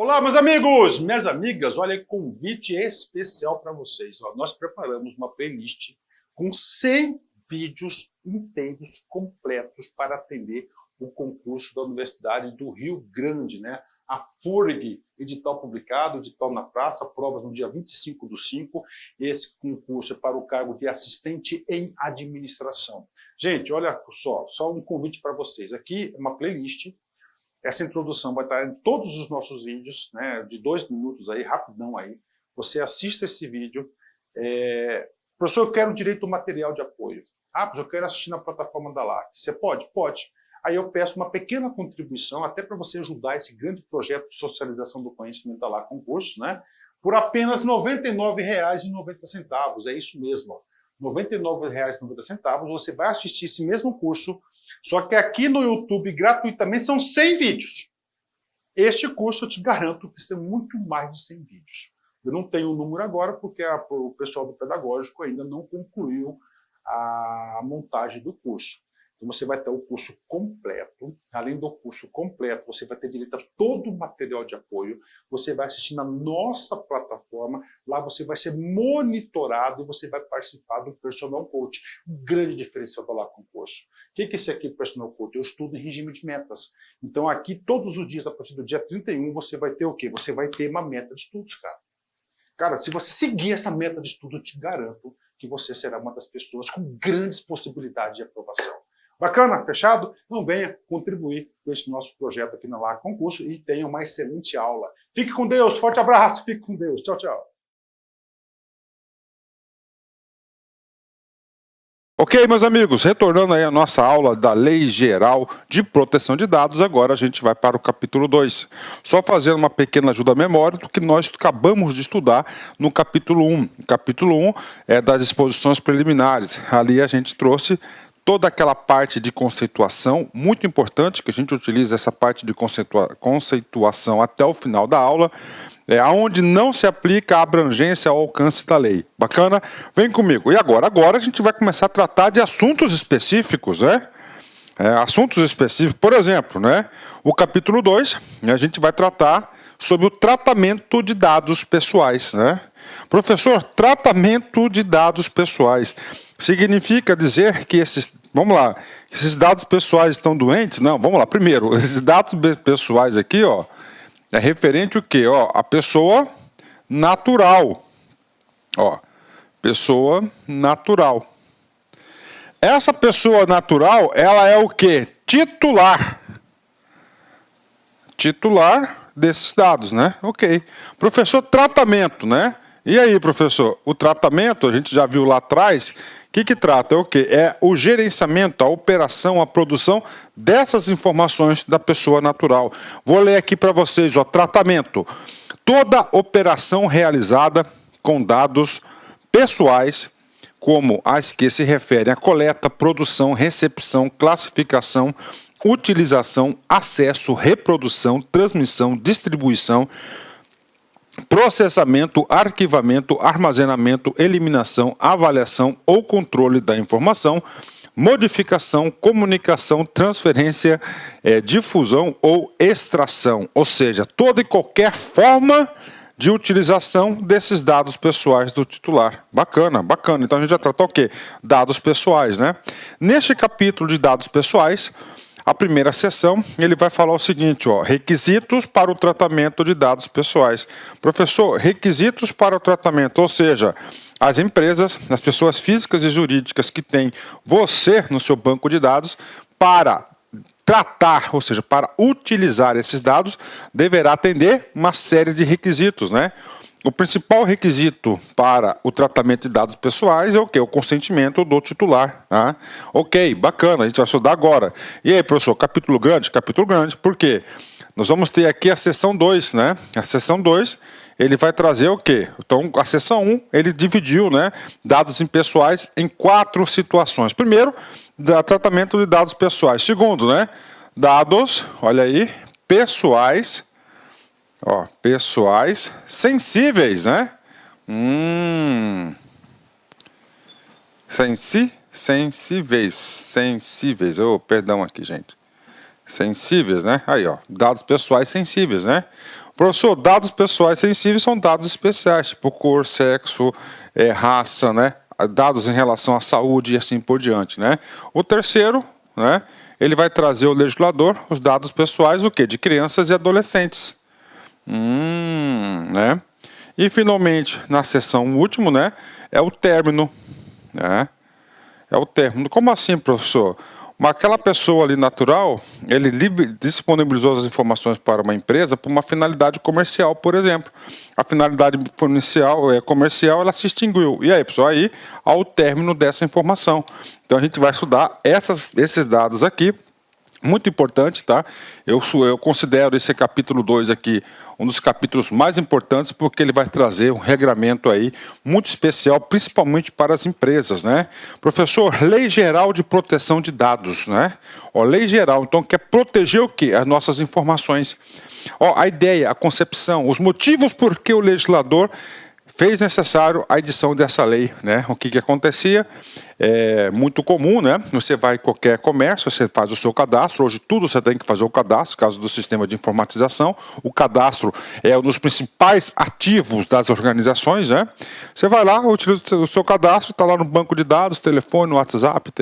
Olá, meus amigos, minhas amigas, olha, convite especial para vocês. Ó, nós preparamos uma playlist com 100 vídeos inteiros, completos, para atender o concurso da Universidade do Rio Grande, né? A FURG, edital publicado, edital na praça, provas no dia 25/5. Esse concurso é para o cargo de assistente em administração. Gente, olha só um convite para vocês. Aqui é uma playlist. Essa introdução vai estar em todos os nossos vídeos, né, de 2 minutos aí, rapidão aí. Você assista esse vídeo. Professor, eu quero direito ao material de apoio. Ah, professor, eu quero assistir na plataforma da LAC. Você pode? Pode. Aí eu peço uma pequena contribuição, até para você ajudar esse grande projeto de socialização do conhecimento da LAC Concursos, né, por apenas R$ 99,90. É isso mesmo, ó. R$ 99,90, você vai assistir esse mesmo curso, só que aqui no YouTube, gratuitamente, são 100 vídeos. Este curso, eu te garanto que são muito mais de 100 vídeos. Eu não tenho o número agora, porque o pessoal do pedagógico ainda não concluiu a montagem do curso. Então você vai ter o curso completo. Além do curso completo, você vai ter direito a todo o material de apoio. Você vai assistir na nossa plataforma. Lá você vai ser monitorado e você vai participar do Personal Coach. Um grande diferencial da LAC Concurso. O que é esse aqui, Personal Coach? Eu estudo em regime de metas. Então aqui, todos os dias, a partir do dia 31, você vai ter o quê? Você vai ter uma meta de estudos, cara. Cara, se você seguir essa meta de estudo, eu te garanto que você será uma das pessoas com grandes possibilidades de aprovação. Bacana? Fechado? Então venha contribuir com esse nosso projeto aqui na LAC Concurso e tenha uma excelente aula. Fique com Deus, forte abraço, fique com Deus. Tchau, tchau. Ok, meus amigos, retornando aí a nossa aula da Lei Geral de Proteção de Dados, agora a gente vai para o capítulo 2. Só fazendo uma pequena ajuda à memória do que nós acabamos de estudar no capítulo 1. O capítulo 1 é das disposições preliminares. Ali a gente trouxe toda aquela parte de conceituação, muito importante, que a gente utiliza essa parte de conceituação até o final da aula, onde não se aplica a abrangência ao alcance da lei. Bacana? Vem comigo. E agora? Agora a gente vai começar a tratar de assuntos específicos, né? Assuntos específicos, por exemplo, né? O capítulo 2, a gente vai tratar sobre o tratamento de dados pessoais, né? Professor, tratamento de dados pessoais significa dizer que esses dados pessoais estão doentes? Não, vamos lá. Primeiro, esses dados pessoais aqui, ó, é referente ao quê? Ó, a pessoa natural. Ó, pessoa natural. Essa pessoa natural, ela é o quê? Titular. Titular desses dados, né? Ok. Professor, tratamento, né? E aí, professor, o tratamento, a gente já viu lá atrás, o que trata? É o quê? É o gerenciamento, a operação, a produção dessas informações da pessoa natural. Vou ler aqui para vocês, ó, tratamento. Toda operação realizada com dados pessoais, como as que se referem à coleta, produção, recepção, classificação, utilização, acesso, reprodução, transmissão, distribuição, processamento, arquivamento, armazenamento, eliminação, avaliação ou controle da informação, modificação, comunicação, transferência, difusão ou extração, ou seja, toda e qualquer forma de utilização desses dados pessoais do titular. Bacana, bacana. Então a gente já tratou o quê? Dados pessoais, né? Neste capítulo de dados pessoais, a primeira seção, ele vai falar o seguinte, ó, requisitos para o tratamento de dados pessoais. Professor, requisitos para o tratamento, ou seja, as empresas, as pessoas físicas e jurídicas que têm você no seu banco de dados, para tratar, ou seja, para utilizar esses dados, deverá atender uma série de requisitos, né? O principal requisito para o tratamento de dados pessoais é o quê? O consentimento do titular. Tá? Ok, bacana, a gente vai estudar agora. E aí, professor, capítulo grande? Capítulo grande, por quê? Nós vamos ter aqui a seção 2, né? A seção 2, ele vai trazer o quê? Então, a seção 1, ele dividiu, né, dados impessoais em 4 situações. Primeiro, tratamento de dados pessoais. Segundo, né, dados, olha aí, pessoais. Ó, pessoais sensíveis, né? Sensíveis. Oh, perdão aqui, gente. Sensíveis, né? Aí, ó, dados pessoais sensíveis, né? Professor, dados pessoais sensíveis são dados especiais, tipo cor, sexo, raça, né? Dados em relação à saúde e assim por diante, né? O terceiro, né? Ele vai trazer ao legislador os dados pessoais, o quê? De crianças e adolescentes. Né? E finalmente, na seção última, né? É o término, né? É o término. Como assim, professor? Aquela pessoa ali natural, ele disponibilizou as informações para uma empresa por uma finalidade comercial, por exemplo. A finalidade comercial, ela se extinguiu. E aí, pessoal, aí, ao término dessa informação. Então, a gente vai estudar esses dados aqui. Muito importante, tá? Eu considero esse capítulo 2 aqui um dos capítulos mais importantes, porque ele vai trazer um regramento aí muito especial, principalmente para as empresas, né? Professor, Lei Geral de Proteção de Dados, né? Lei Geral, então, quer proteger o quê? As nossas informações. A ideia, a concepção, os motivos por que o legislador fez necessário a edição dessa lei, né? O que acontecia? É muito comum, né? Você vai em qualquer comércio, você faz o seu cadastro. Hoje tudo você tem que fazer o cadastro, caso do sistema de informatização. O cadastro é um dos principais ativos das organizações, né? Você vai lá, utiliza o seu cadastro, está lá no banco de dados, telefone, WhatsApp,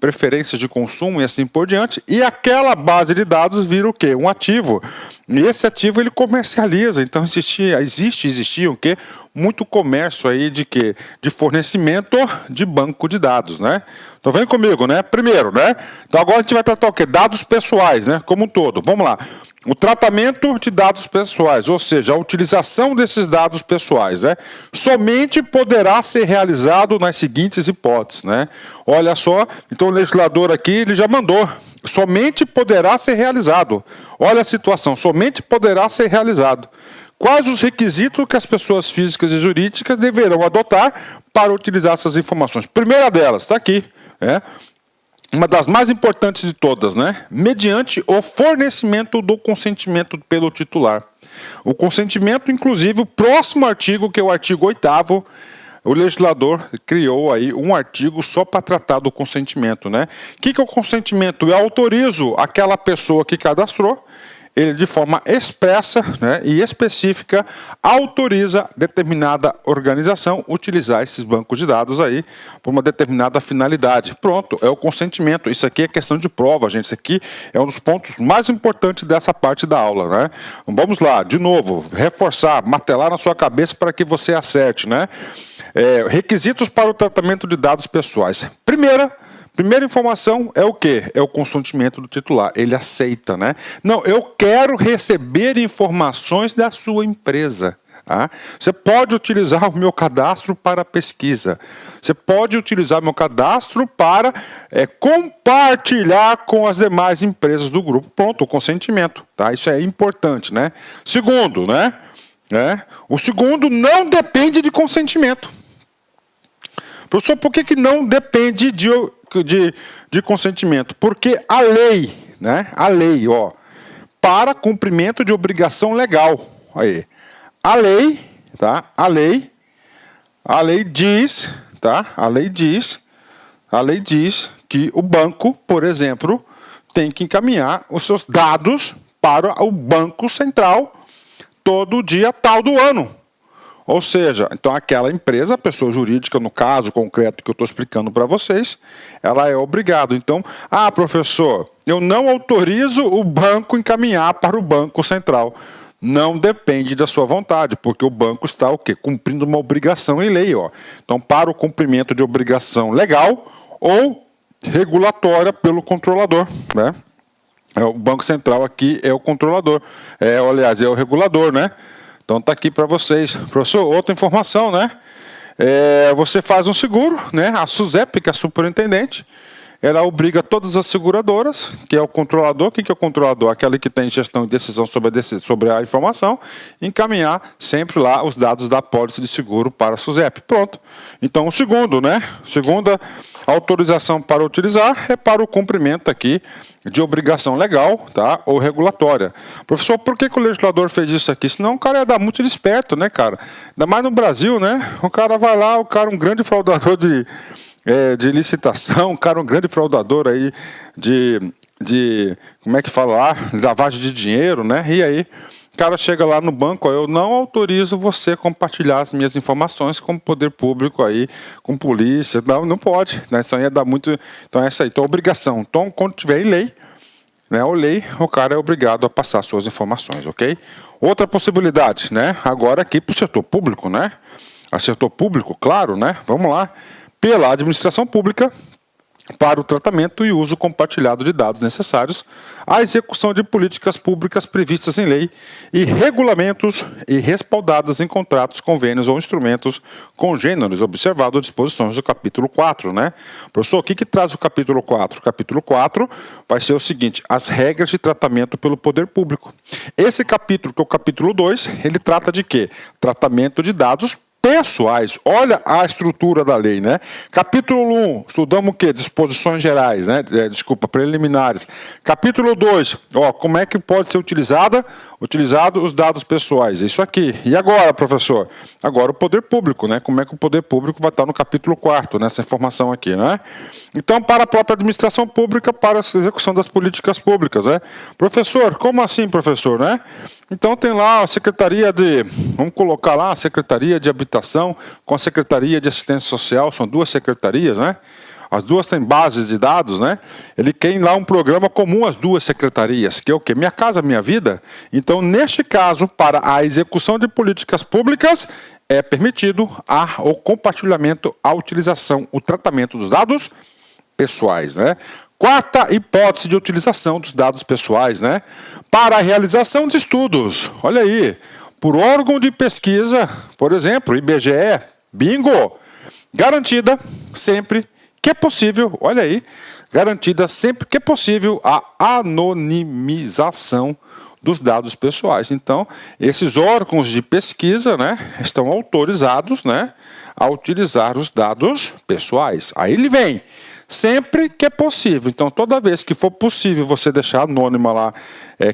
preferências de consumo e assim por diante. E aquela base de dados vira o quê? Um ativo. E esse ativo ele comercializa. Então existia o quê? Muito comércio aí de quê? De fornecimento de banco de dados, né? Então vem comigo, né? Primeiro, né? Então agora a gente vai tratar o quê? Dados pessoais, né? Como um todo. Vamos lá. O tratamento de dados pessoais, ou seja, a utilização desses dados pessoais, né? Somente poderá ser realizado nas seguintes hipóteses, né? Olha só, então o legislador aqui, ele já mandou. Somente poderá ser realizado. Olha a situação, somente poderá ser realizado. Quais os requisitos que as pessoas físicas e jurídicas deverão adotar para utilizar essas informações? Primeira delas, está aqui, né? Uma das mais importantes de todas, né? Mediante o fornecimento do consentimento pelo titular. O consentimento, inclusive, o próximo artigo, que é o artigo 8º, o legislador criou aí um artigo só para tratar do consentimento, né? O que é o consentimento? Eu autorizo aquela pessoa que cadastrou, ele de forma expressa, né, e específica autoriza determinada organização utilizar esses bancos de dados aí por uma determinada finalidade. Pronto, é o consentimento. Isso aqui é questão de prova, gente. Isso aqui é um dos pontos mais importantes dessa parte da aula, né? Vamos lá, de novo, reforçar, martelar na sua cabeça para que você acerte, né? Requisitos para o tratamento de dados pessoais. Primeira informação é o quê? É o consentimento do titular. Ele aceita, né? Não, eu quero receber informações da sua empresa. Tá? Você pode utilizar o meu cadastro para pesquisa. Você pode utilizar o meu cadastro para compartilhar com as demais empresas do grupo. Pronto, o consentimento. Tá? Isso é importante, né? Segundo, né? O segundo não depende de consentimento. Professor, por que não depende de consentimento? Porque a lei, né? A lei, para cumprimento de obrigação legal. Aí. A lei, tá? A lei diz, tá? A lei diz que o banco, por exemplo, tem que encaminhar os seus dados para o Banco Central todo dia tal do ano. Ou seja, então aquela empresa, a pessoa jurídica, no caso concreto que eu estou explicando para vocês, ela é obrigada. Então, professor, eu não autorizo o banco encaminhar para o Banco Central. Não depende da sua vontade, porque o banco está o quê? Cumprindo uma obrigação em lei. Então, para o cumprimento de obrigação legal ou regulatória pelo controlador, né? O Banco Central aqui é o controlador, aliás, é o regulador, né? Então está aqui para vocês. Professor, outra informação, né? Você faz um seguro, né? A SUSEP, que é a superintendente, ela obriga todas as seguradoras, que é o controlador. O que é o controlador? Aquele que tem gestão e decisão sobre a informação, encaminhar sempre lá os dados da apólice de seguro para a SUSEP. Pronto. Então, o segundo, né? Segunda autorização para utilizar é para o cumprimento aqui de obrigação legal, tá? Ou regulatória. Professor, por que o legislador fez isso aqui? Senão o cara ia dar muito desperto, né, cara? Ainda mais no Brasil, né? O cara vai lá, um grande fraudador de licitação, um grande fraudador aí de como é que fala lá? Lavagem de dinheiro, né? E aí, o cara chega lá no banco, ó, eu não autorizo você a compartilhar as minhas informações com o poder público aí, com polícia, não pode, né? Isso aí ia dar muito, então essa aí, então obrigação. Então, quando tiver em lei, né, o cara é obrigado a passar suas informações, ok? Outra possibilidade, né? Agora aqui para o setor público, né? A setor público, claro, né? Vamos lá. Pela administração pública, para o tratamento e uso compartilhado de dados necessários à execução de políticas públicas previstas em lei e regulamentos e respaldadas em contratos, convênios ou instrumentos congêneres, observado as disposições do capítulo 4, né? Professor, o que traz o capítulo 4? O capítulo 4 vai ser o seguinte, as regras de tratamento pelo poder público. Esse capítulo, que é o capítulo 2, ele trata de quê? Tratamento de dados pessoais. Olha a estrutura da lei, né? Capítulo 1, estudamos o quê? Disposições gerais, né? Preliminares. Capítulo 2, ó, como é que pode ser utilizado os dados pessoais. Isso aqui. E agora, professor? Agora o poder público, né? Como é que o poder público vai estar no capítulo 4, nessa informação aqui, né? Então, para a própria administração pública, para a execução das políticas públicas, né? Professor, como assim, professor, né? Então tem lá a Secretaria de, vamos colocar lá a Secretaria de Habitação com a Secretaria de Assistência Social, são duas secretarias, né? As duas têm bases de dados, né? Ele tem lá um programa comum às duas secretarias, que é o quê? Minha Casa Minha Vida. Então, neste caso, para a execução de políticas públicas, é permitido o compartilhamento, a utilização, o tratamento dos dados pessoais, né? Quarta hipótese de utilização dos dados pessoais, né? Para a realização de estudos. Olha aí, por órgão de pesquisa, por exemplo, IBGE, bingo, garantida sempre que é possível, olha aí, garantida sempre que é possível a anonimização dos dados pessoais. Então, esses órgãos de pesquisa, né, estão autorizados, né, a utilizar os dados pessoais. Aí ele vem, sempre que é possível. Então, toda vez que for possível você deixar anônima lá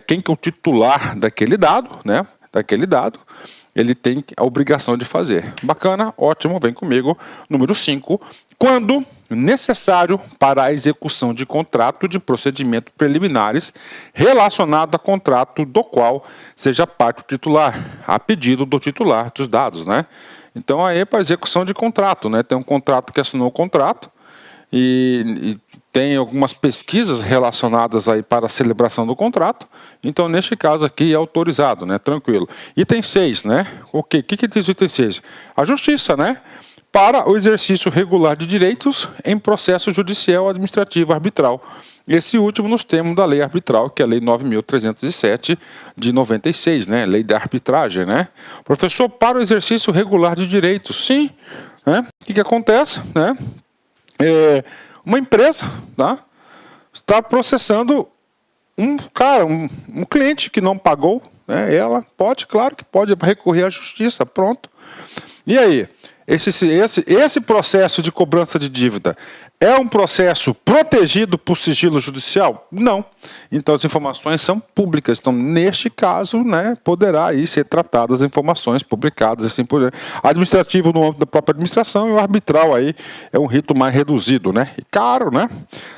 quem que é o titular daquele dado, né, ele tem a obrigação de fazer. Bacana, ótimo, vem comigo. Número 5, quando necessário para a execução de contrato de procedimentos preliminares relacionado a contrato do qual seja parte o titular, a pedido do titular dos dados, né? Então, aí é para execução de contrato, né? Tem um contrato que assinou o contrato e tem algumas pesquisas relacionadas aí para a celebração do contrato. Então, neste caso aqui, é autorizado, né? Tranquilo. Item 6, né? O que diz o item 6? A justiça, né? Para o exercício regular de direitos em processo judicial, administrativo, arbitral. Esse último nos termos da lei arbitral, que é a lei 9.307 de 96, né? Lei da arbitragem, né? Professor, para o exercício regular de direitos, sim. Né? O que acontece, né? Uma empresa, tá, está processando um cliente que não pagou, né, ela pode, claro que pode recorrer à justiça, pronto. E aí, esse processo de cobrança de dívida é um processo protegido por sigilo judicial? Não. Então as informações são públicas. Então, neste caso, né, poderá aí ser tratadas as informações publicadas, assim por administrativo no âmbito da própria administração, e o arbitral aí é um rito mais reduzido, né? E caro, né?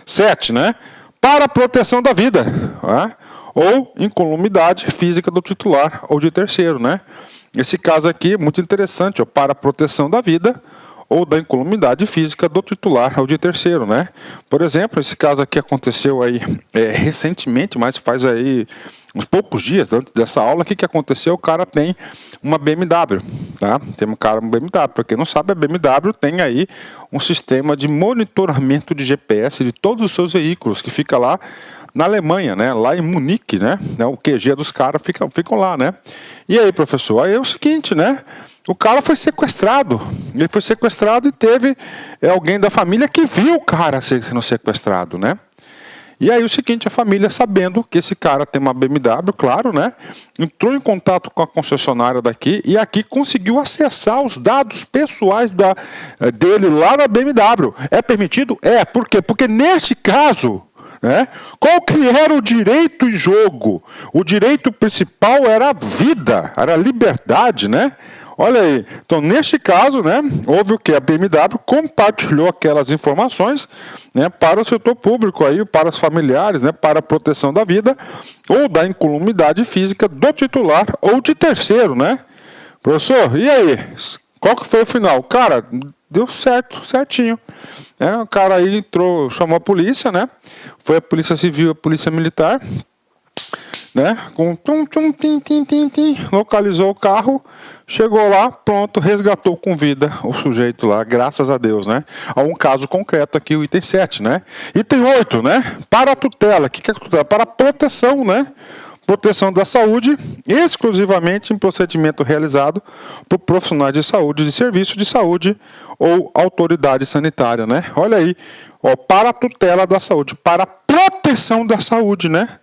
7, né? Para a proteção da vida, né? Ou incolumidade física do titular ou de terceiro, né? Esse caso aqui é muito interessante, ó, para a proteção da vida ou da incolumidade física do titular ou de terceiro, né? Por exemplo, esse caso aqui aconteceu aí recentemente, mas faz aí uns poucos dias antes dessa aula. O que aconteceu? O cara tem uma BMW, tá? Tem um cara uma BMW. Para quem não sabe, a BMW tem aí um sistema de monitoramento de GPS de todos os seus veículos, que fica lá na Alemanha, né? Lá em Munique, né? O QG dos caras ficam lá, né? E aí, professor? Aí é o seguinte, né? O cara foi sequestrado. Ele foi sequestrado e teve alguém da família que viu o cara sendo sequestrado, né? E aí o seguinte, a família, sabendo que esse cara tem uma BMW, claro, né? Entrou em contato com a concessionária daqui e aqui conseguiu acessar os dados pessoais dele lá na BMW. É permitido? É. Por quê? Porque neste caso, né, qual que era o direito em jogo? O direito principal era a vida, era a liberdade, né? Olha aí. Então, neste caso, né, houve o que? A BMW compartilhou aquelas informações, né, para o setor público, aí, para os familiares, né, para a proteção da vida ou da incolumidade física do titular ou de terceiro, né? Professor, e aí? Qual que foi o final? Cara, deu certo, certinho. O cara aí entrou, chamou a polícia, né? Foi a polícia civil, a polícia militar, né? Com localizou o carro, chegou lá, pronto, resgatou com vida o sujeito lá, graças a Deus, né? Há um caso concreto aqui, o item 7, né? Item 8, né? Para a tutela. O que é tutela? Para a proteção, né? Proteção da saúde, exclusivamente em procedimento realizado por profissionais de saúde, de serviço de saúde ou autoridade sanitária, né? Olha aí, ó, para a tutela da saúde, para a proteção da saúde, né?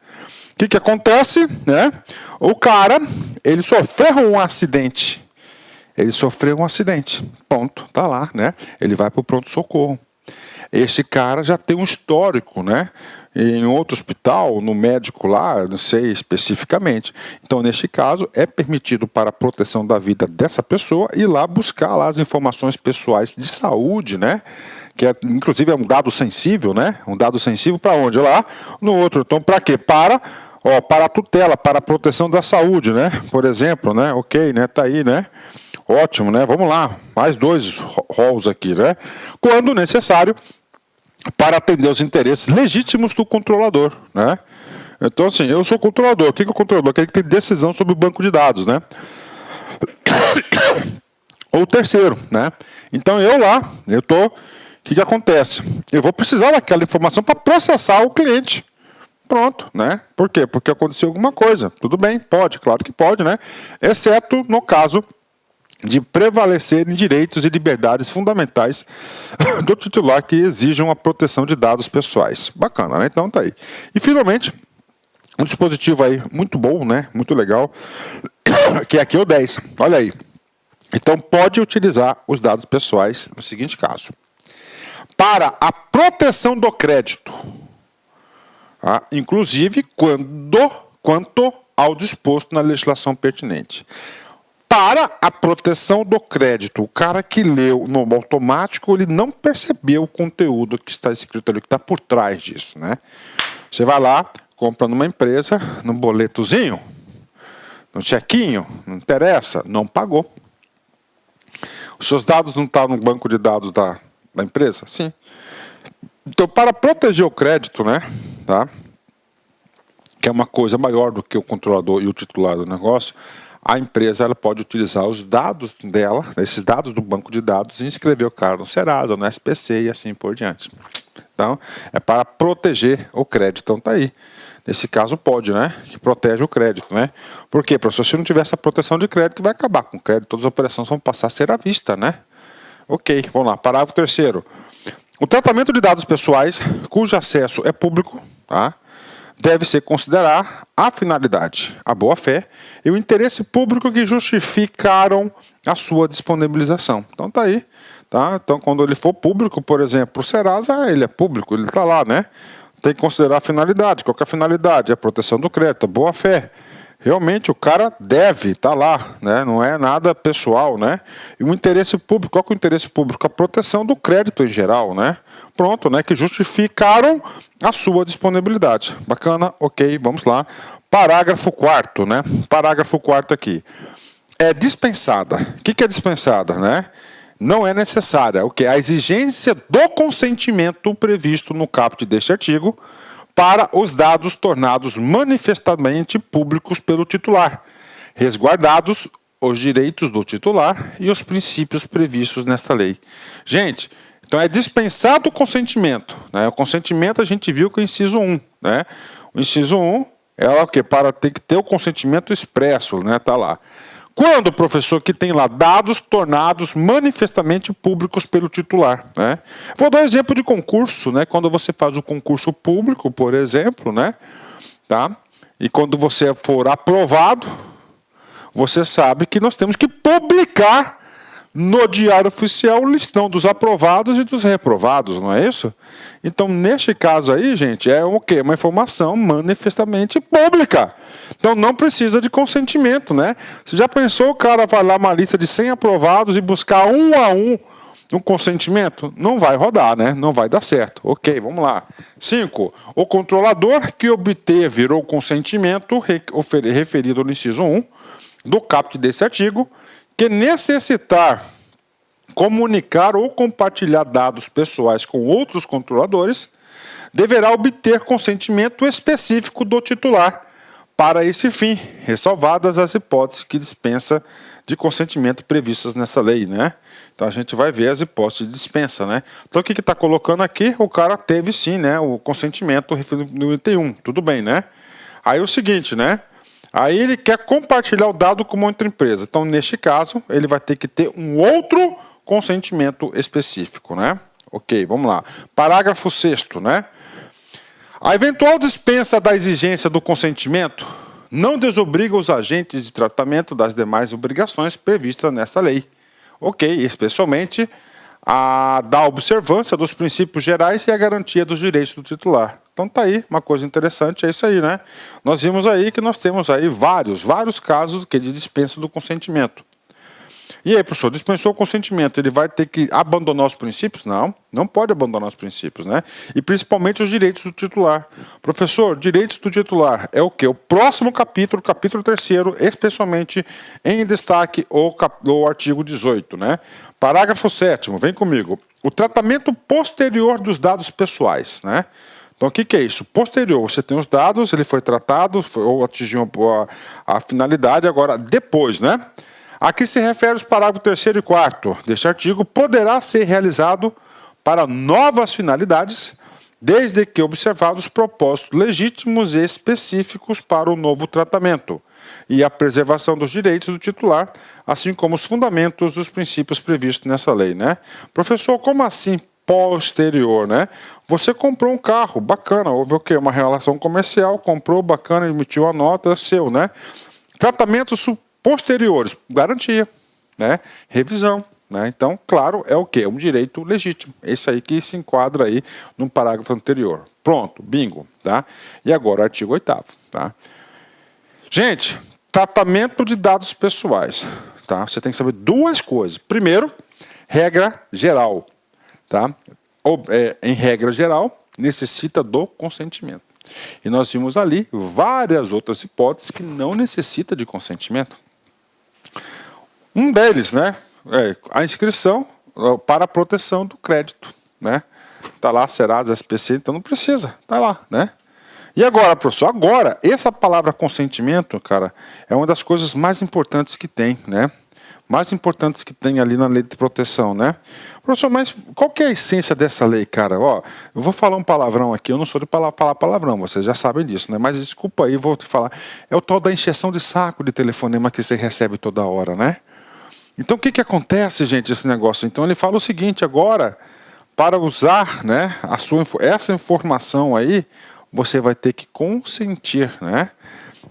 O que acontece, né? O cara, ele sofreu um acidente. Ponto, tá lá, né? Ele vai para o pronto-socorro. Esse cara já tem um histórico, né? Em outro hospital, no médico lá, não sei especificamente. Então, neste caso, é permitido para a proteção da vida dessa pessoa ir lá buscar lá as informações pessoais de saúde, né? Que inclusive é um dado sensível, né? Um dado sensível para onde? Lá no outro. Então, para quê? Para a tutela, para a proteção da saúde, né? Por exemplo, né? Ok, né? Tá aí, né? Ótimo, né? Vamos lá. Mais 2 roles aqui, né? Quando necessário, para atender os interesses legítimos do controlador, né? Então, assim, eu sou controlador. O que é o controlador? Aquele que tem decisão sobre o banco de dados, né? Ou terceiro, né? Então, o que acontece? Eu vou precisar daquela informação para processar o cliente. Pronto, né? Por quê? Porque aconteceu alguma coisa. Tudo bem, pode, claro que pode, né? Exceto no caso de prevalecerem direitos e liberdades fundamentais do titular que exijam a proteção de dados pessoais. Bacana, né? Então tá aí. E finalmente, um dispositivo aí muito bom, né? Muito legal, que é aqui o 10. Olha aí. Então pode utilizar os dados pessoais no seguinte caso: para a proteção do crédito, tá? Inclusive quanto ao disposto na legislação pertinente. Para a proteção do crédito, o cara que leu no automático, ele não percebeu o conteúdo que está escrito ali, que está por trás disso, né? Você vai lá, compra numa empresa, no boletozinho, no chequinho, não interessa, não pagou. Os seus dados não estão no banco de dados da empresa? Sim. Então, para proteger o crédito, né, tá? Que é uma coisa maior do que o controlador e o titular do negócio, a empresa ela pode utilizar os dados dela, esses dados do banco de dados, e inscrever o cara no Serasa, no SPC e assim por diante. Então, é para proteger o crédito. Então, tá aí. Nesse caso, pode, né? Que protege o crédito, né? Por quê? Professor, se não tiver essa proteção de crédito, vai acabar com o crédito. Todas as operações vão passar a ser à vista, né? Ok, vamos lá. Parágrafo 3º. O tratamento de dados pessoais, cujo acesso é público, tá? Deve-se considerar a finalidade, a boa-fé e o interesse público que justificaram a sua disponibilização. Então tá aí, tá? Então quando ele for público, por exemplo, o Serasa, ele é público, ele está lá, né? Tem que considerar a finalidade. Qual que é a finalidade? A proteção do crédito, a boa-fé. Realmente o cara deve estar lá, né? Não é nada pessoal, né? E o interesse público, qual que é o interesse público? A proteção do crédito em geral, né? Pronto, né? Que justificaram a sua disponibilidade. Bacana, ok, vamos lá. Parágrafo 4º, né? Parágrafo 4º aqui. É dispensada. O que é dispensada, né? Não é necessária. O que? A exigência do consentimento previsto no caput deste artigo para os dados tornados manifestamente públicos pelo titular, resguardados os direitos do titular e os princípios previstos nesta lei. Gente, então é dispensado o consentimento, né? O consentimento a gente viu que é o inciso 1, né? O inciso 1 é o que? Para ter que ter o consentimento expresso, né? Tá lá. Quando, professor, que tem lá dados tornados manifestamente públicos pelo titular, né? Vou dar um exemplo de concurso, né? Quando você faz o concurso público, por exemplo, né? Tá? E quando você for aprovado, você sabe que nós temos que publicar no Diário Oficial o listão dos aprovados e dos reprovados, não é isso? Então, neste caso aí, gente, é o quê? Uma informação manifestamente pública. Então, não precisa de consentimento, né? Você já pensou o cara vai lá uma lista de 100 aprovados e buscar um a um consentimento? Não vai rodar, né? Não vai dar certo. Ok, vamos lá. 5. O controlador que obteve o consentimento referido no inciso 1 do caput desse artigo, que necessitar comunicar ou compartilhar dados pessoais com outros controladores, deverá obter consentimento específico do titular para esse fim, ressalvadas as hipóteses que dispensa de consentimento previstas nessa lei, né? Então a gente vai ver as hipóteses de dispensa, né? Então o que está colocando aqui? O cara teve sim, né? O consentimento referido no item 1, tudo bem, né? Aí o seguinte, né? Aí ele quer compartilhar o dado com uma outra empresa. Então, neste caso, ele vai ter que ter um outro consentimento específico, né? Ok, vamos lá. Parágrafo 6º, né? A eventual dispensa da exigência do consentimento não desobriga os agentes de tratamento das demais obrigações previstas nesta lei. Ok, especialmente a da observância dos princípios gerais e a garantia dos direitos do titular. Então tá aí, uma coisa interessante é isso aí, né? Nós vimos aí que nós temos aí vários casos de dispensa do consentimento. E aí, professor, dispensou o consentimento, ele vai ter que abandonar os princípios? Não, não pode abandonar os princípios, né? E principalmente os direitos do titular. Professor, direitos do titular é o quê? O próximo capítulo 3º, especialmente em destaque o artigo 18, né? Parágrafo 7º, vem comigo. O tratamento posterior dos dados pessoais, né? Então, o que é isso? Posterior, você tem os dados, ele foi tratado, ou atingiu a finalidade, agora depois, né? Aqui se refere os parágrafos 3º e 4º deste artigo, poderá ser realizado para novas finalidades, desde que observados propósitos legítimos e específicos para o novo tratamento, e a preservação dos direitos do titular, assim como os fundamentos dos princípios previstos nessa lei, né? Professor, como assim posterior, né? Você comprou um carro, bacana, houve o quê? Uma relação comercial, comprou, bacana, emitiu a nota, é seu, né? Tratamentos posteriores, garantia, né? Revisão, né? Então, claro, é o quê? É um direito legítimo. Esse aí que se enquadra aí no parágrafo anterior. Pronto, bingo, tá? E agora, artigo 8º, tá? Gente, tratamento de dados pessoais, tá? Você tem que saber duas coisas. Primeiro, regra geral, tá? Em regra geral, necessita do consentimento. E nós vimos ali várias outras hipóteses que não necessitam de consentimento. Um deles, né, é a inscrição para a proteção do crédito, né? Tá lá, Serasa, SPC, então não precisa, tá lá, né? E agora, professor, agora, essa palavra consentimento, cara, é uma das coisas mais importantes que tem, né? Mais importantes que tem ali na lei de proteção, né? Professor, mas qual que é a essência dessa lei, cara? Ó, eu vou falar um palavrão aqui, eu não sou de falar palavrão, vocês já sabem disso, né? Mas desculpa aí, vou te falar. É o tal da encheção de saco de telefonema que você recebe toda hora, né? Então, o que acontece, gente, esse negócio? Então, ele fala o seguinte, agora, para usar, né, essa informação aí, você vai ter que consentir, né?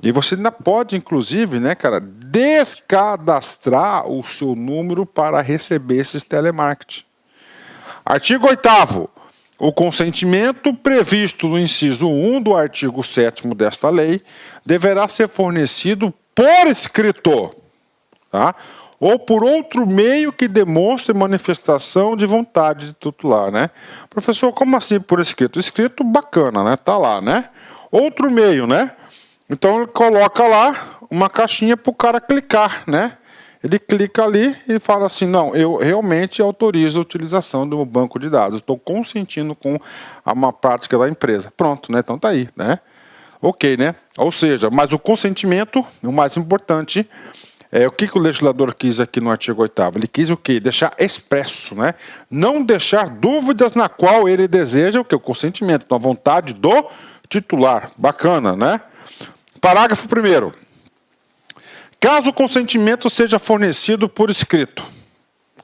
E você ainda pode, inclusive, né, cara, descadastrar o seu número para receber esses telemarketing. Artigo 8º. O consentimento previsto no inciso 1 do artigo 7º desta lei deverá ser fornecido por escrito, tá? Ou por outro meio que demonstre manifestação de vontade de titular, né? Professor, como assim por escrito? Escrito bacana, né? Tá lá, né? Outro meio, né? Então ele coloca lá uma caixinha para o cara clicar, né? Ele clica ali e fala assim, não, eu realmente autorizo a utilização do meu banco de dados, estou consentindo com uma prática da empresa. Pronto, né? Então tá aí, né? Ok, né? Ou seja, mas o consentimento, o mais importante, o que o legislador quis aqui no artigo 8º? Ele quis o quê? Deixar expresso, né? Não deixar dúvidas na qual ele deseja o quê? O consentimento, a vontade do titular. Bacana, né? Parágrafo 1º. Caso o consentimento seja fornecido por escrito,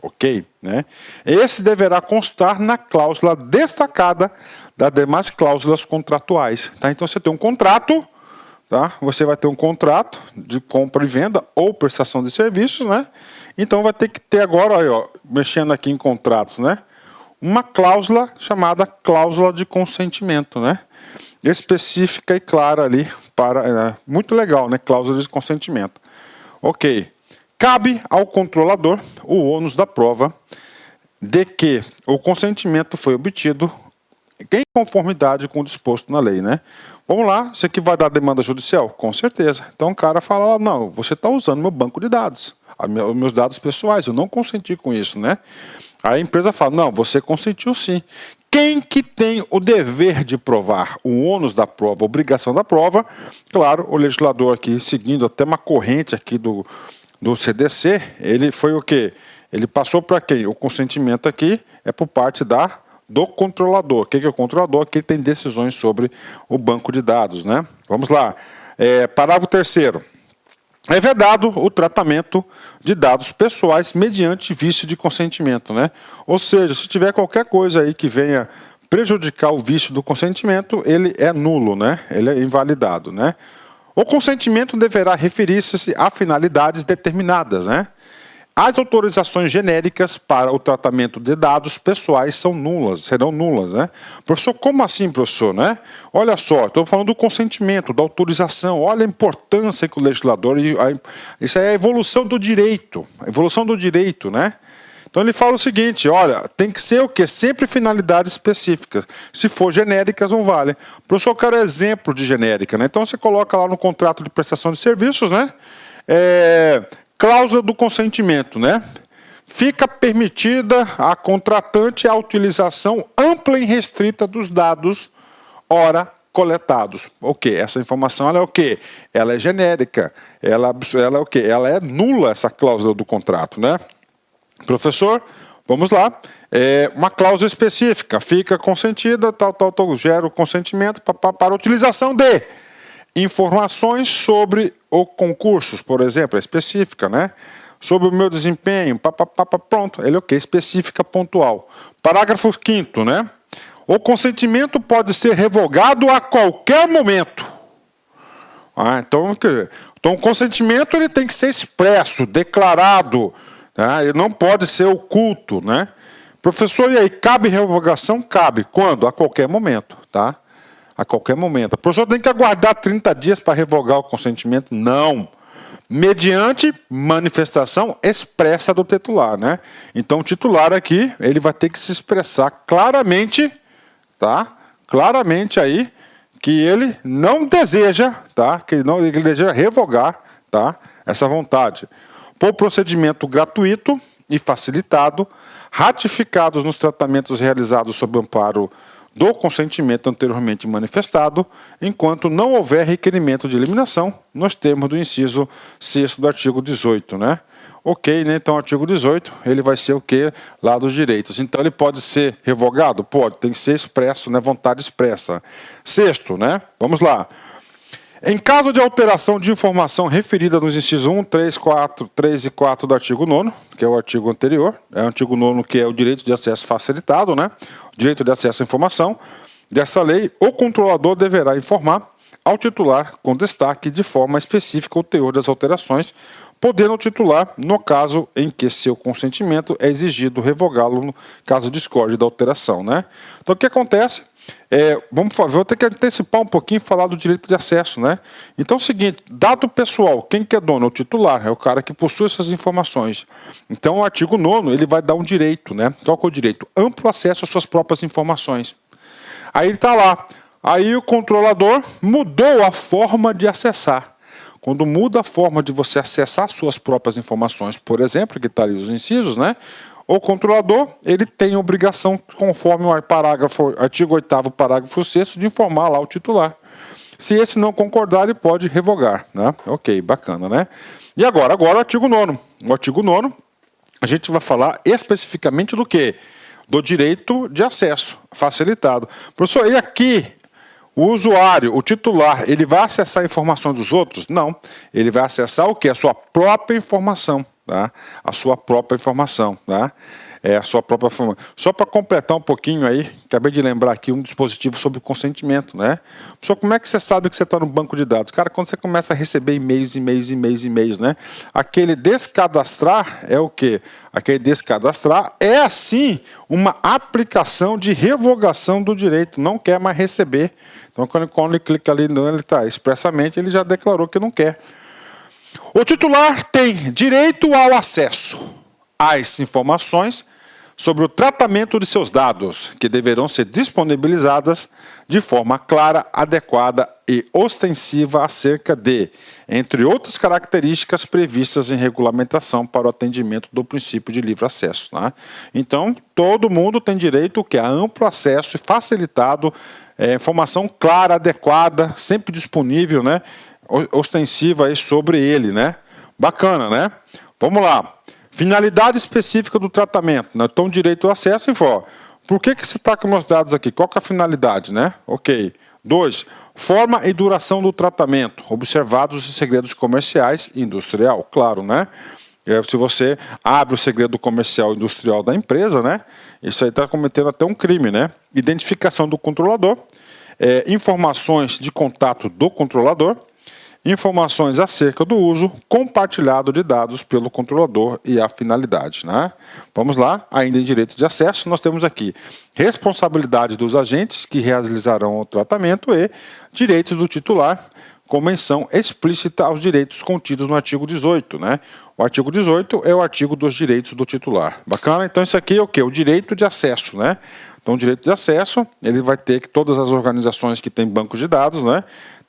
ok, né? Esse deverá constar na cláusula destacada das demais cláusulas contratuais, tá? Então você tem um contrato, tá? Você vai ter um contrato de compra e venda ou prestação de serviços, né? Então vai ter que ter agora, aí, ó, mexendo aqui em contratos, né? Uma cláusula chamada cláusula de consentimento, né? Específica e clara ali para muito legal, né? Cláusula de consentimento. Ok. Cabe ao controlador o ônus da prova de que o consentimento foi obtido em conformidade com o disposto na lei, né? Vamos lá, você que vai dar demanda judicial? Com certeza. Então o cara fala, não, você está usando meu banco de dados, os meus dados pessoais, eu não consenti com isso, né? Aí a empresa fala, não, você consentiu sim. Quem que tem o dever de provar? O ônus da prova, a obrigação da prova? Claro, o legislador aqui, seguindo até uma corrente aqui do CDC, ele foi o quê? Ele passou para quem? O consentimento aqui é por parte do controlador. O que é o controlador? Que tem decisões sobre o banco de dados, né? Vamos lá. Parágrafo 3º. É vedado o tratamento de dados pessoais mediante vício de consentimento, né? Ou seja, se tiver qualquer coisa aí que venha prejudicar o vício do consentimento, ele é nulo, né? Ele é invalidado, né? O consentimento deverá referir-se a finalidades determinadas, né? As autorizações genéricas para o tratamento de dados pessoais serão nulas, né? Professor, como assim, professor, né? Olha só, estou falando do consentimento, da autorização, olha a importância que o legislador, isso é a evolução do direito, né? Então ele fala o seguinte, olha, tem que ser o quê? Sempre finalidades específicas. Se for genéricas, não vale. Professor, eu quero exemplo de genérica, né? Então você coloca lá no contrato de prestação de serviços, né? Cláusula do consentimento, né? Fica permitida a contratante a utilização ampla e restrita dos dados ora coletados. Ok, essa informação ela é o quê? Ela é genérica. Ela é o quê? Ela é nula, essa cláusula do contrato, né? Professor, vamos lá. Uma cláusula específica. Fica consentida, gera o consentimento para a utilização de informações sobre o concursos, por exemplo, é específica, né? Sobre o meu desempenho, pronto, ele é o quê? Específica, pontual. Parágrafo 5º, né? O consentimento pode ser revogado a qualquer momento. Então o consentimento ele tem que ser expresso, declarado, tá? Ele não pode ser oculto, né? Professor, e aí, cabe revogação? Cabe. Quando? A qualquer momento, tá? A qualquer momento. O professor tem que aguardar 30 dias para revogar o consentimento? Não. Mediante manifestação expressa do titular, né? Então, o titular aqui, ele vai ter que se expressar claramente, tá? Claramente aí, que ele não deseja, tá? Que ele deseja revogar, tá? Essa vontade. Por procedimento gratuito e facilitado, ratificados nos tratamentos realizados sob amparo do consentimento anteriormente manifestado, enquanto não houver requerimento de eliminação, nos termos do inciso 6º do artigo 18, né? Ok, né? Então o artigo 18, ele vai ser o quê? Lá dos direitos. Então ele pode ser revogado? Pode, tem que ser expresso, né? Vontade expressa. 6º, né? Vamos lá. Em caso de alteração de informação referida nos incisos 1, 3 e 4 do artigo 9º, que é o artigo anterior, é o artigo 9º que é o direito de acesso facilitado, né? O direito de acesso à informação dessa lei, o controlador deverá informar ao titular com destaque de forma específica o teor das alterações, podendo o titular, no caso em que seu consentimento é exigido, revogá-lo no caso discorde da alteração, né? Então o que acontece? Vou ter que antecipar um pouquinho e falar do direito de acesso, né? Então é o seguinte, dado pessoal, quem que é dono? O titular, é o cara que possui essas informações. Então o artigo 9º, ele vai dar um direito, né? Qual que é o direito? Amplo acesso às suas próprias informações. Aí ele está lá. Aí o controlador mudou a forma de acessar. Quando muda a forma de você acessar suas próprias informações, por exemplo, que está ali os incisos, né? O controlador, ele tem a obrigação, conforme o artigo 8º, parágrafo 6º, de informar lá o titular. Se esse não concordar, ele pode revogar, né? Ok, bacana, né? E agora o artigo 9º. O artigo 9º, a gente vai falar especificamente do quê? Do direito de acesso facilitado. Professor, e aqui o usuário, o titular, ele vai acessar a informação dos outros? Não. Ele vai acessar o quê? A sua própria informação. tá? A sua própria informação, tá? A sua própria informação. Só para completar um pouquinho aí, acabei de lembrar aqui um dispositivo sobre consentimento, né? Pessoal, como é que você sabe que você está no banco de dados? Cara, quando você começa a receber e-mails, né? Aquele descadastrar é o quê? Aquele descadastrar é, assim, uma aplicação de revogação do direito, não quer mais receber. Então, quando ele clica ali, ele está expressamente, ele já declarou que não quer. O titular tem direito ao acesso às informações sobre o tratamento de seus dados, que deverão ser disponibilizadas de forma clara, adequada e ostensiva acerca de, entre outras características previstas em regulamentação para o atendimento do princípio de livre acesso. Né? Então, todo mundo tem direito a amplo acesso e facilitado, informação clara, adequada, sempre disponível, né? Ostensiva aí sobre ele, né? Bacana, né? Vamos lá. Finalidade específica do tratamento, né? Então, direito ao acesso, por que você está com meus dados aqui? Qual que é a finalidade, né? Ok. 2. Forma e duração do tratamento, observados os segredos comerciais e industrial, claro, né? Se você abre o segredo comercial e industrial da empresa, né? Isso aí está cometendo até um crime, né? Identificação do controlador, informações de contato do controlador, informações acerca do uso compartilhado de dados pelo controlador e a finalidade. Né? Vamos lá, ainda em direito de acesso, nós temos aqui responsabilidade dos agentes que realizarão o tratamento e direitos do titular, com menção explícita aos direitos contidos no artigo 18. Né? O artigo 18 é o artigo dos direitos do titular. Bacana? Então isso aqui é o quê? O direito de acesso. Né? Então o direito de acesso, ele vai ter que todas as organizações que têm bancos de dados, né?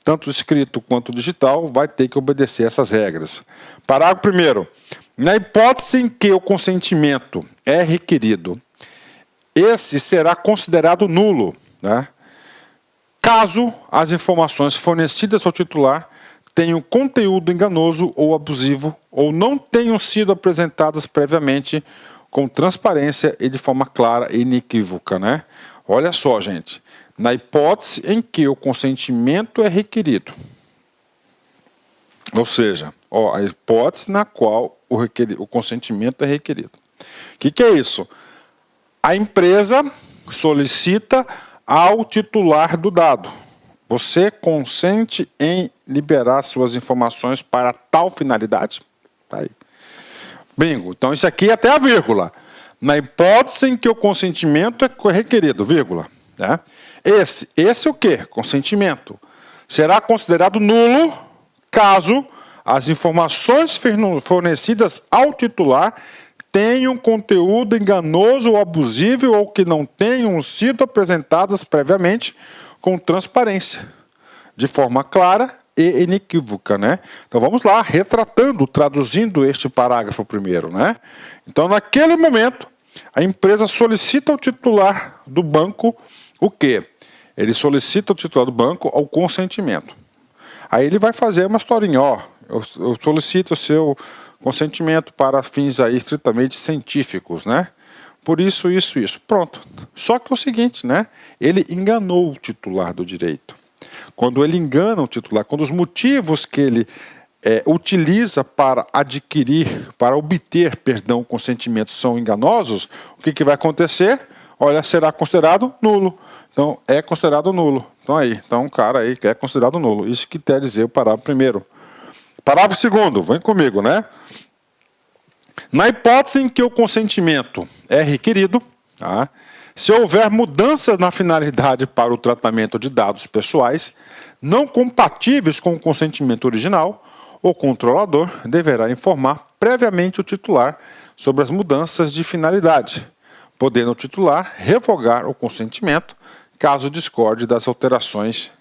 Tanto escrito quanto digital, vai ter que obedecer essas regras. Parágrafo 1º. Na hipótese em que o consentimento é requerido, esse será considerado nulo, né? Caso as informações fornecidas ao titular tenham conteúdo enganoso ou abusivo ou não tenham sido apresentadas previamente com transparência e de forma clara e inequívoca, né? Olha só, gente. Na hipótese em que o consentimento é requerido. Ou seja, a hipótese na qual o consentimento é requerido. O que é isso? A empresa solicita ao titular do dado. Você consente em liberar suas informações para tal finalidade? Tá aí. Bingo. Então, isso aqui é até a vírgula. Na hipótese em que o consentimento é requerido, vírgula. Né? Esse é o quê? Consentimento. Será considerado nulo caso as informações fornecidas ao titular tenham conteúdo enganoso ou abusivo ou que não tenham sido apresentadas previamente com transparência, de forma clara e inequívoca, né? Então vamos lá, retratando, traduzindo este parágrafo primeiro, né? Então naquele momento, a empresa solicita ao titular do banco o quê? Ele solicita ao titular do banco o consentimento. Aí ele vai fazer uma historinha, eu solicito o seu consentimento para fins aí estritamente científicos, né? Por isso. Pronto. Só que é o seguinte, né? Ele enganou o titular do direito. Quando ele engana o titular, quando os motivos que ele utiliza para obter, o consentimento são enganosos, o que vai acontecer? Olha, será considerado nulo. Então, é considerado nulo. Então, o cara aí é considerado nulo. Isso que quer dizer o parágrafo 1º. Parágrafo 2º, vem comigo, né? Na hipótese em que o consentimento é requerido, tá? Se houver mudanças na finalidade para o tratamento de dados pessoais não compatíveis com o consentimento original, o controlador deverá informar previamente o titular sobre as mudanças de finalidade, podendo o titular revogar o consentimento caso discorde das alterações.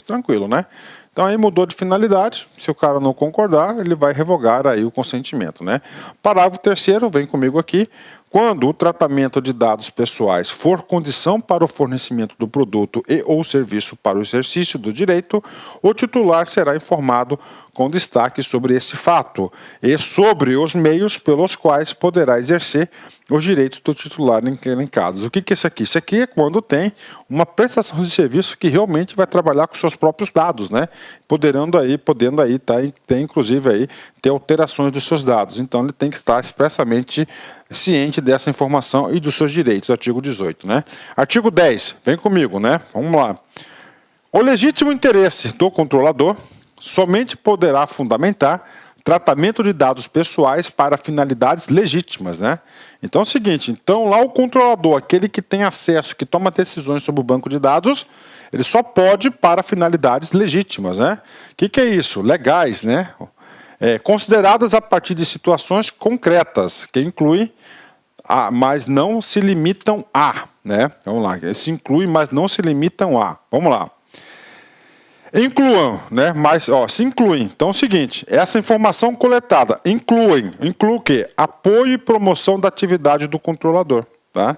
Tranquilo, né? Então aí mudou de finalidade, se o cara não concordar, ele vai revogar aí o consentimento, né? Parágrafo 3º, vem comigo aqui, Quando o tratamento de dados pessoais for condição para o fornecimento do produto e ou serviço para o exercício do direito, o titular será informado com destaque sobre esse fato e sobre os meios pelos quais poderá exercer os direitos do titular elencados. O que é isso aqui? Isso aqui é quando tem uma prestação de serviço que realmente vai trabalhar com seus próprios dados, né? Podendo aí ter, inclusive aí, ter alterações dos seus dados. Então ele tem que estar expressamente ciente dessa informação e dos seus direitos, artigo 18, né? Artigo 10, vem comigo, né? Vamos lá. O legítimo interesse do controlador somente poderá fundamentar tratamento de dados pessoais para finalidades legítimas, né? Então é o seguinte, lá o controlador, aquele que tem acesso, que toma decisões sobre o banco de dados, ele só pode para finalidades legítimas, né? O que é isso? Legais, né? Consideradas a partir de situações concretas, que incluem, mas não se limitam a, né? Vamos lá, se inclui, mas não se limitam a. Vamos lá. Incluam, né? Mas, se incluem. Então é o seguinte, essa informação coletada inclui o quê? Apoio e promoção da atividade do controlador. Tá?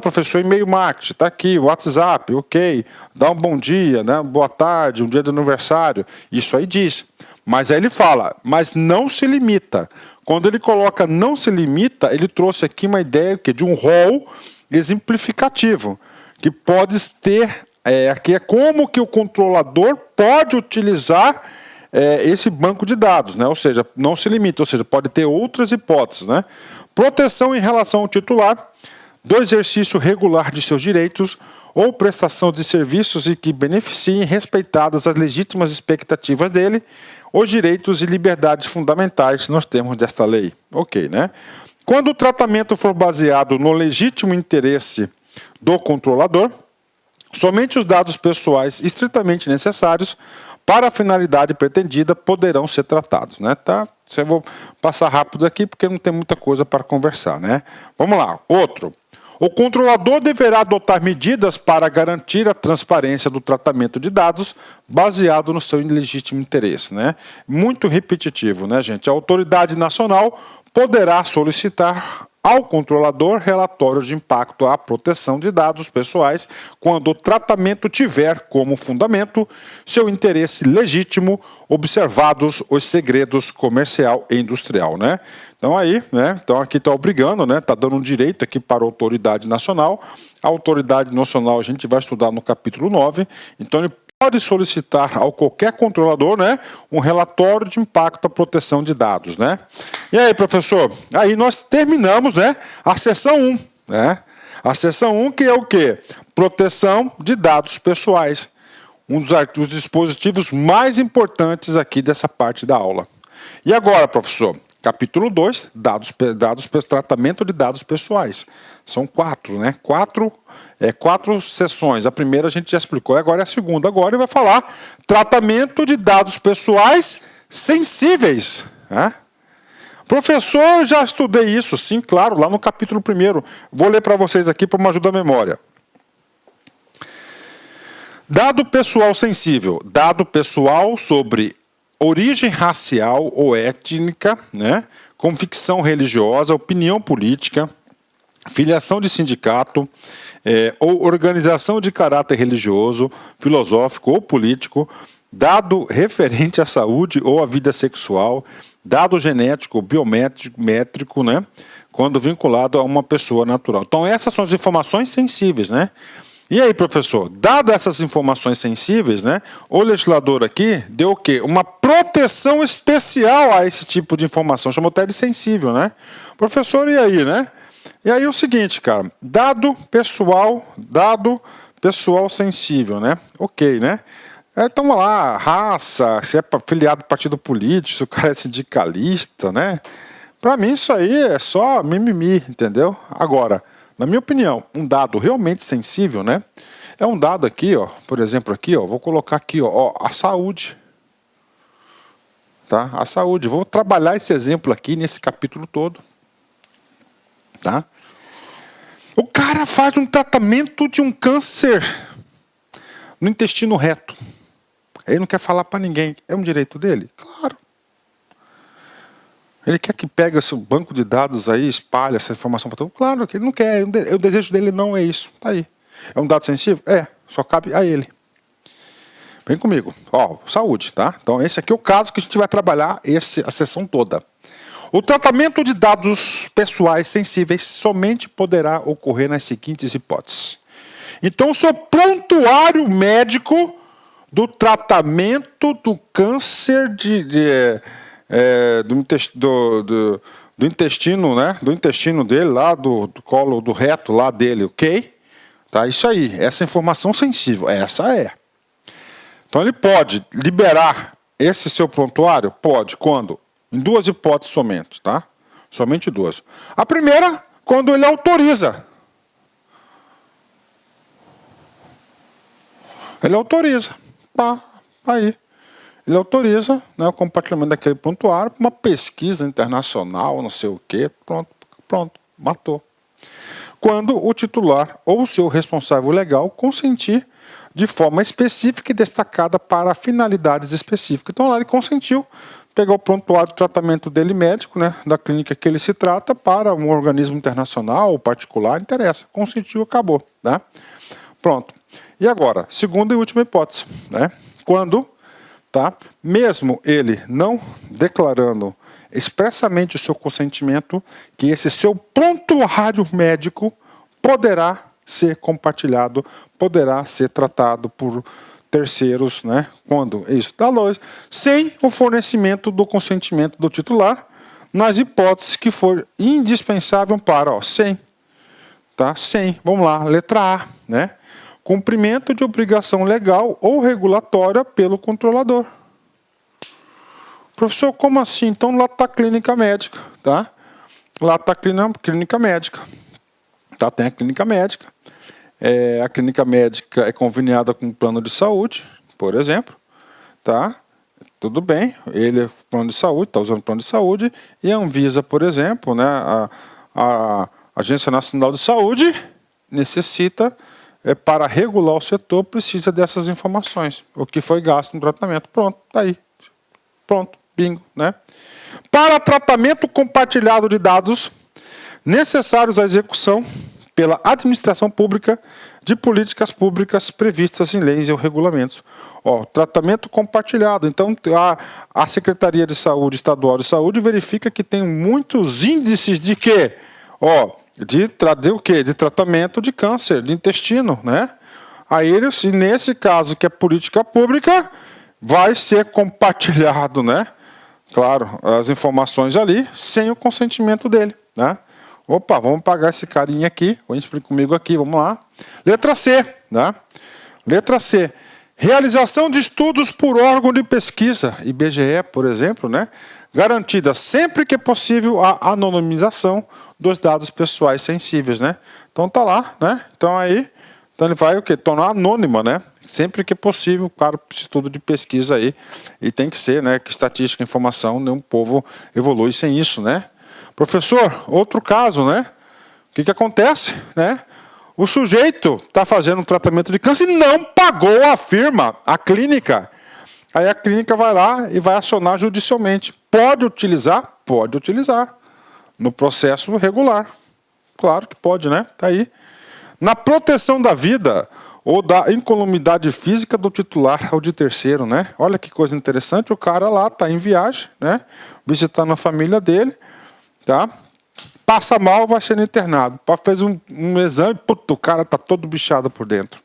Professor, e-mail marketing, está aqui, WhatsApp, ok, dá um bom dia, né? Boa tarde, um dia do aniversário, isso aí diz. Mas aí ele fala, mas não se limita. Quando ele coloca não se limita, ele trouxe aqui uma ideia de um rol exemplificativo, que pode ter, aqui é como que o controlador pode utilizar esse banco de dados, né? Ou seja, não se limita, ou seja, pode ter outras hipóteses, né? Proteção em relação ao titular, do exercício regular de seus direitos ou prestação de serviços e que beneficiem, respeitadas as legítimas expectativas dele, os direitos e liberdades fundamentais nos termos desta lei. Ok, né? Quando o tratamento for baseado no legítimo interesse do controlador, somente os dados pessoais estritamente necessários para a finalidade pretendida poderão ser tratados, né? Tá? Eu vou passar rápido aqui porque não tem muita coisa para conversar, né? Vamos lá. Outro. O controlador deverá adotar medidas para garantir a transparência do tratamento de dados baseado no seu legítimo interesse, né? Muito repetitivo, né, gente? A autoridade nacional poderá solicitar ao controlador relatórios de impacto à proteção de dados pessoais quando o tratamento tiver como fundamento seu interesse legítimo, observados os segredos comercial e industrial, né? Então aí, né? Então aqui está obrigando, né? Está dando um direito aqui para a autoridade nacional. A autoridade nacional a gente vai estudar no capítulo 9. Então ele pode solicitar ao qualquer controlador, né, um relatório de impacto à proteção de dados, né? E aí, professor? Aí nós terminamos, né, a seção 1, né? A seção 1 que é o quê? Proteção de dados pessoais. Um dos dispositivos mais importantes aqui dessa parte da aula. E agora, professor? Capítulo 2, tratamento de dados pessoais. São 4, né? 4 sessões. A primeira a gente já explicou, agora é a segunda. Agora ele vai falar tratamento de dados pessoais sensíveis. Né? Professor, já estudei isso. Sim, claro, lá no capítulo 1. Vou ler para vocês aqui para uma ajuda à memória. Dado pessoal sensível. Dado pessoal sobre origem racial ou étnica, né? Convicção religiosa, opinião política, filiação de sindicato ou organização de caráter religioso, filosófico ou político, dado referente à saúde ou à vida sexual, dado genético, biométrico, né? Quando vinculado a uma pessoa natural. Então essas são as informações sensíveis, né? E aí, professor, dadas essas informações sensíveis, né, o legislador aqui deu o quê? Uma proteção especial a esse tipo de informação, chamou até de sensível, né? Professor, e aí, né? E aí é o seguinte, cara, dado pessoal sensível, né? Ok, né? Então, lá, raça, se é filiado a partido político, se o cara é sindicalista, né? Para mim isso aí é só mimimi, entendeu? Agora, na minha opinião, um dado realmente sensível, né? É um dado aqui, ó, por exemplo, aqui, ó, vou colocar aqui, ó, a saúde. Tá? A saúde. Vou trabalhar esse exemplo aqui nesse capítulo todo. Tá? O cara faz um tratamento de um câncer no intestino reto. Ele não quer falar para ninguém. É um direito dele? Claro. Ele quer que pegue esse banco de dados aí, espalhe essa informação para todo mundo? Claro que ele não quer, o desejo dele não é isso. Está aí. É um dado sensível? É, só cabe a ele. Vem comigo. Ó, saúde, tá? Então esse aqui é o caso que a gente vai trabalhar a sessão toda. O tratamento de dados pessoais sensíveis somente poderá ocorrer nas seguintes hipóteses. Então, o seu prontuário médico do tratamento do câncer do intestino, né? Do intestino dele, lá do colo do reto lá dele, ok? Tá, isso aí, essa informação sensível, essa é. Então ele pode liberar esse seu prontuário? Pode. Quando? Em duas hipóteses somente, tá? Somente duas. A primeira, quando ele autoriza. Ele autoriza. Tá, aí. Ele autoriza, né, o compartilhamento daquele prontuário para uma pesquisa internacional, não sei o quê. Pronto, matou. Quando o titular ou o seu responsável legal consentir de forma específica e destacada para finalidades específicas. Então, lá ele consentiu pegar o prontuário de tratamento dele médico, né, da clínica que ele se trata, para um organismo internacional ou particular, interessa. Consentiu, acabou. Né? Pronto. E agora, segunda e última hipótese. Né? Quando, tá, mesmo ele não declarando expressamente o seu consentimento, que esse seu prontuário médico poderá ser compartilhado, poderá ser tratado por terceiros, né? Quando isso dá luz, sem o fornecimento do consentimento do titular, nas hipóteses que for indispensável para, ó, sem, tá? Sem, vamos lá, letra A, né? Cumprimento de obrigação legal ou regulatória pelo controlador. Professor, como assim? Então lá está a clínica médica, tá? Lá está a clínica médica. Tá, tem a clínica médica. A clínica médica é conveniada com o plano de saúde, por exemplo. Tá? Tudo bem, ele é plano de saúde, está usando plano de saúde. E a Anvisa, por exemplo, né, a Agência Nacional de Saúde, necessita, para regular o setor, precisa dessas informações. O que foi gasto no tratamento. Pronto, está aí. Pronto, bingo. Né? Para tratamento compartilhado de dados necessários à execução pela administração pública de políticas públicas previstas em leis ou regulamentos. Ó, tratamento compartilhado. Então, a Secretaria de Saúde, Estadual de Saúde, verifica que tem muitos índices de quê? Ó, o quê? De tratamento de câncer, de intestino, né? Aí, nesse caso, que é política pública, vai ser compartilhado, né? Claro, as informações ali, sem o consentimento dele, né? Opa, vamos pagar esse carinha aqui, vou explicar comigo aqui, vamos lá. Letra C, né? Letra C. Realização de estudos por órgão de pesquisa, IBGE, por exemplo, né? Garantida sempre que é possível a anonimização dos dados pessoais sensíveis, né? Então tá lá, né? Então aí, então ele vai o quê? Tornar anônima, né? Sempre que é possível, para o estudo de pesquisa aí, e tem que ser, né? Que estatística e informação, nenhum povo evolui sem isso, né? Professor, outro caso, né? O que acontece, né? O sujeito está fazendo um tratamento de câncer e não pagou a firma, a clínica. Aí a clínica vai lá e vai acionar judicialmente. Pode utilizar? Pode utilizar. No processo regular. Claro que pode, né? Está aí. Na proteção da vida ou da incolumidade física do titular ou de terceiro, né? Olha que coisa interessante, o cara lá está em viagem, né? Visitando a família dele, tá? Passa mal, vai sendo internado. Fez um exame, puto, o cara está todo bichado por dentro.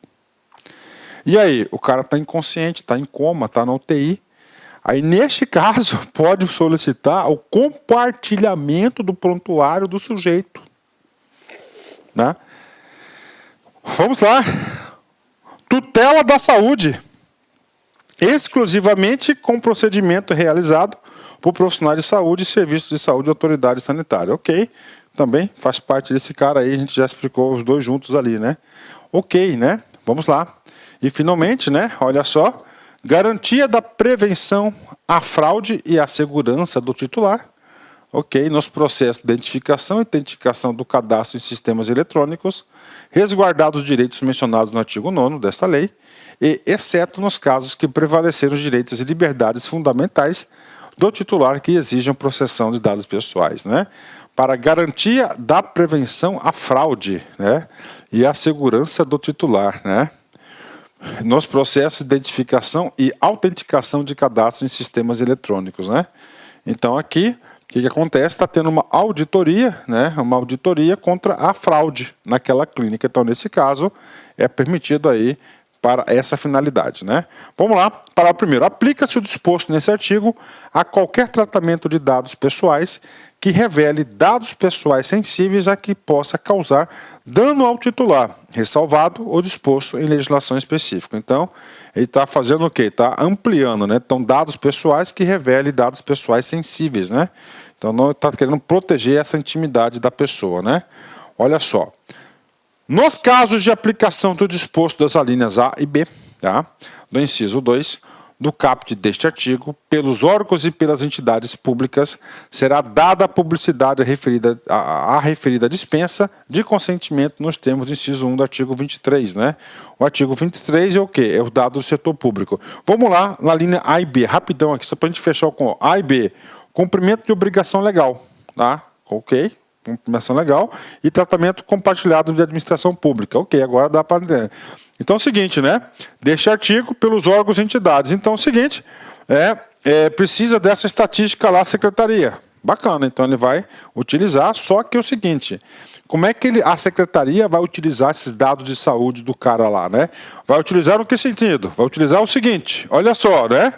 E aí, o cara está inconsciente, está em coma, está na UTI. Aí, neste caso, pode solicitar o compartilhamento do prontuário do sujeito. Né? Vamos lá. Tutela da saúde. Exclusivamente com procedimento realizado por profissionais de saúde e serviços de saúde e autoridade sanitária. Ok, também faz parte desse cara aí, a gente já explicou os dois juntos ali, né? Ok, né? Vamos lá. E finalmente, né? Olha só, garantia da prevenção à fraude e à segurança do titular. Ok, nos processos de identificação e autenticação do cadastro em sistemas eletrônicos, resguardados os direitos mencionados no artigo 9º desta lei, e exceto nos casos que prevaleceram os direitos e liberdades fundamentais do titular que exijam processão de dados pessoais, né? Para garantia da prevenção à fraude, né? E a segurança do titular, né? Nos processos de identificação e autenticação de cadastro em sistemas eletrônicos, né? Então aqui, o que acontece? Está tendo uma auditoria, né? Uma auditoria contra a fraude naquela clínica. Então, nesse caso, é permitido aí para essa finalidade, né? Vamos lá, para o primeiro. Aplica-se o disposto nesse artigo a qualquer tratamento de dados pessoais que revele dados pessoais sensíveis a que possa causar dano ao titular, ressalvado ou disposto em legislação específica. Então, ele está fazendo o quê? Está ampliando, né? Então, dados pessoais que revele dados pessoais sensíveis, né? Então, não está querendo proteger essa intimidade da pessoa, né? Olha só. Nos casos de aplicação do disposto das alíneas A e B, tá? Do inciso 2, do caput deste artigo, pelos órgãos e pelas entidades públicas, será dada a publicidade à referida dispensa de consentimento nos termos do inciso 1 do artigo 23, né? O artigo 23 é o quê? É o dado do setor público. Vamos lá, na linha A e B, rapidão aqui, só para a gente fechar com A e B. Cumprimento de obrigação legal, tá? Ok. Cumprimentação legal e tratamento compartilhado de administração pública. Ok, agora dá para entender. Então é o seguinte, né? Deste artigo pelos órgãos e entidades. Então é o seguinte, precisa dessa estatística lá, secretaria. Bacana, então ele vai utilizar, só que é o seguinte, como é que a secretaria vai utilizar esses dados de saúde do cara lá, né? Vai utilizar no que sentido? Vai utilizar o seguinte, olha só, né?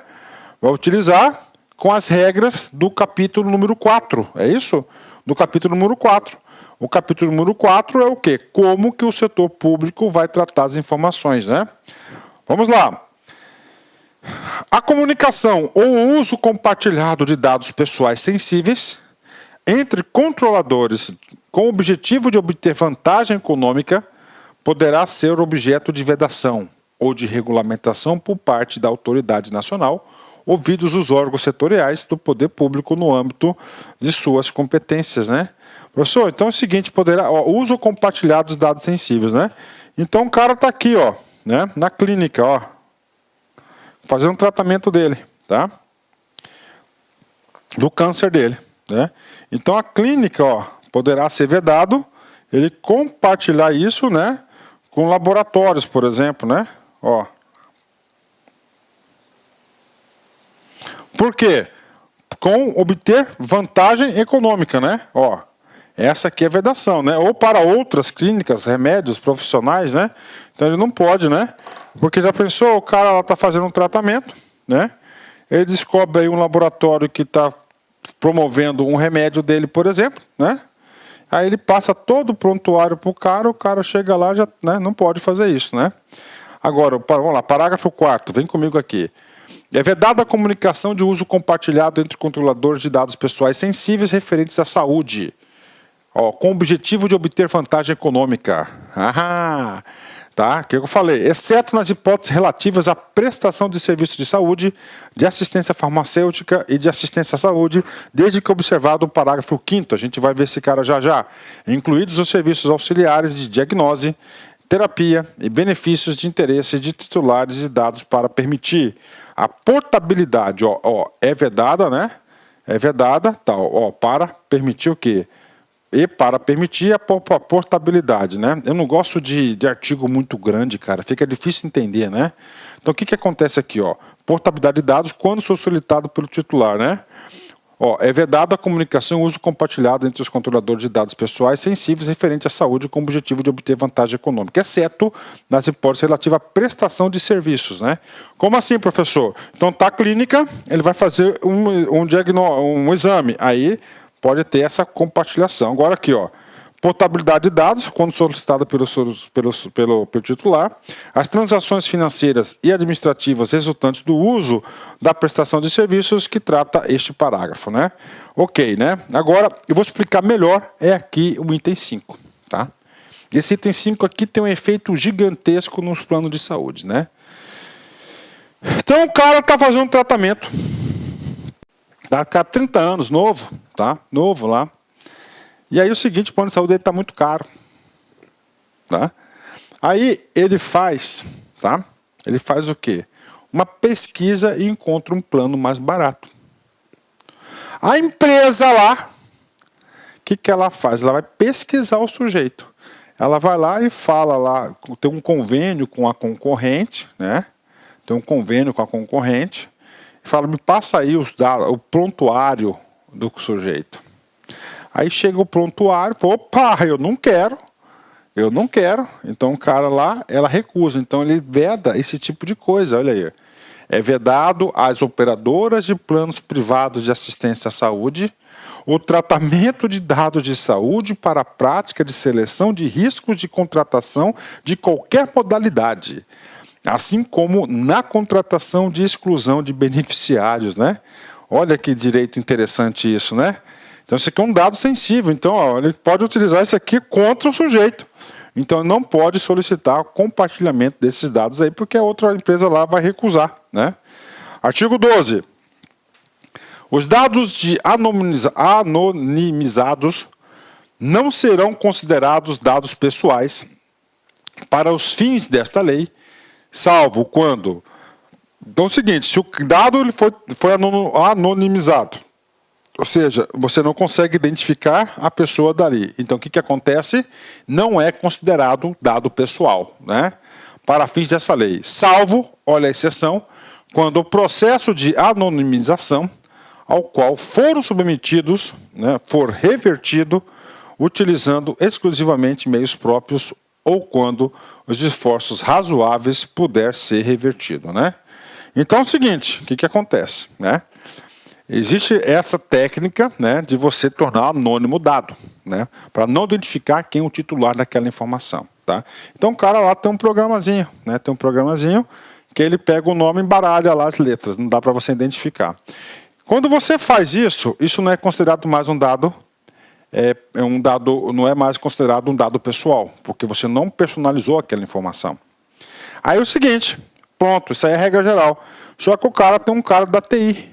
Vai utilizar com as regras do capítulo número 4, é isso? Do capítulo número 4. O capítulo número 4 é o quê? Como que o setor público vai tratar as informações, né? Vamos lá. A comunicação ou o uso compartilhado de dados pessoais sensíveis entre controladores com o objetivo de obter vantagem econômica poderá ser objeto de vedação ou de regulamentação por parte da autoridade nacional, ouvidos os órgãos setoriais do poder público no âmbito de suas competências, né? Professor, então é o seguinte, uso compartilhado dos dados sensíveis, né? Então o cara está aqui, ó, né, na clínica, ó, fazendo um tratamento dele, tá? Do câncer dele, né? Então a clínica, ó, poderá ser vedado ele compartilhar isso, né, com laboratórios, por exemplo, né? Ó. Por quê? Com obter vantagem econômica, né? Ó, essa aqui é vedação, né? Ou para outras clínicas, remédios, profissionais, né? Então ele não pode, né? Porque já pensou, o cara está fazendo um tratamento, né? Ele descobre aí um laboratório que está promovendo um remédio dele, por exemplo, né? Aí ele passa todo o prontuário para o cara chega lá, já, né, não pode fazer isso, né? Agora, vamos lá, parágrafo 4º, vem comigo aqui. É vedada a comunicação de uso compartilhado entre controladores de dados pessoais sensíveis referentes à saúde, ó, com o objetivo de obter vantagem econômica. Tá? O que eu falei? Exceto nas hipóteses relativas à prestação de serviços de saúde, de assistência farmacêutica e de assistência à saúde, desde que observado o parágrafo 5º, a gente vai ver esse cara já, incluídos os serviços auxiliares de diagnose, terapia e benefícios de interesse de titulares de dados para permitir a portabilidade, ó, é vedada, né? É vedada, tal, ó, para permitir o quê? E para permitir a portabilidade, né? Eu não gosto de artigo muito grande, cara, fica difícil entender, né? Então o que acontece aqui, ó? Portabilidade de dados quando solicitado pelo titular, né? Ó, é vedada a comunicação e uso compartilhado entre os controladores de dados pessoais sensíveis referente à saúde com o objetivo de obter vantagem econômica, exceto nas hipóteses relativas à prestação de serviços, né? Como assim, professor? Então, tá a clínica, ele vai fazer um exame, aí pode ter essa compartilhação. Agora aqui, ó, portabilidade de dados, quando solicitada pelo titular, as transações financeiras e administrativas resultantes do uso da prestação de serviços que trata este parágrafo, né? Ok, né? Agora, eu vou explicar melhor, é aqui o item 5, tá? Esse item 5 aqui tem um efeito gigantesco nos planos de saúde, né? Então, o cara está fazendo um tratamento, tá? 30 anos, novo, tá? Novo lá. E aí o seguinte, o plano de saúde dele está muito caro. Tá? Aí ele faz, tá? Ele faz o quê? Uma pesquisa e encontra um plano mais barato. A empresa lá, o que ela faz? Ela vai pesquisar o sujeito. Ela vai lá e fala lá, tem um convênio com a concorrente, né? Tem um convênio com a concorrente, e fala, me passa aí os dados, o prontuário do sujeito. Aí chega o prontuário, opa, eu não quero. Então o cara lá, ela recusa. Então ele veda esse tipo de coisa, olha aí. É vedado às operadoras de planos privados de assistência à saúde o tratamento de dados de saúde para a prática de seleção de riscos de contratação de qualquer modalidade, assim como na contratação de exclusão de beneficiários, né? Olha que direito interessante isso, né? Então isso aqui é um dado sensível, então ó, ele pode utilizar isso aqui contra o sujeito. Então não pode solicitar compartilhamento desses dados aí, porque a outra empresa lá vai recusar, né? Artigo 12. Os dados anonimizados não serão considerados dados pessoais para os fins desta lei, salvo quando... Então é o seguinte, se o dado ele foi anonimizado, ou seja, você não consegue identificar a pessoa dali. Então o que acontece? Não é considerado dado pessoal, né? Para fins dessa lei, salvo, olha a exceção, quando o processo de anonimização ao qual foram submetidos, né, for revertido, utilizando exclusivamente meios próprios ou quando os esforços razoáveis puder ser revertido, né? Então é o seguinte, o que acontece, né? Existe essa técnica, né, de você tornar anônimo o dado, né, para não identificar quem é o titular daquela informação, tá? Então o cara lá tem um programazinho, né, que ele pega o nome e embaralha lá as letras, não dá para você identificar. Quando você faz isso, isso não é considerado mais um dado, não é mais considerado um dado pessoal, porque você não personalizou aquela informação. Aí é o seguinte, pronto, isso aí é a regra geral. Só que o cara tem um cara da TI,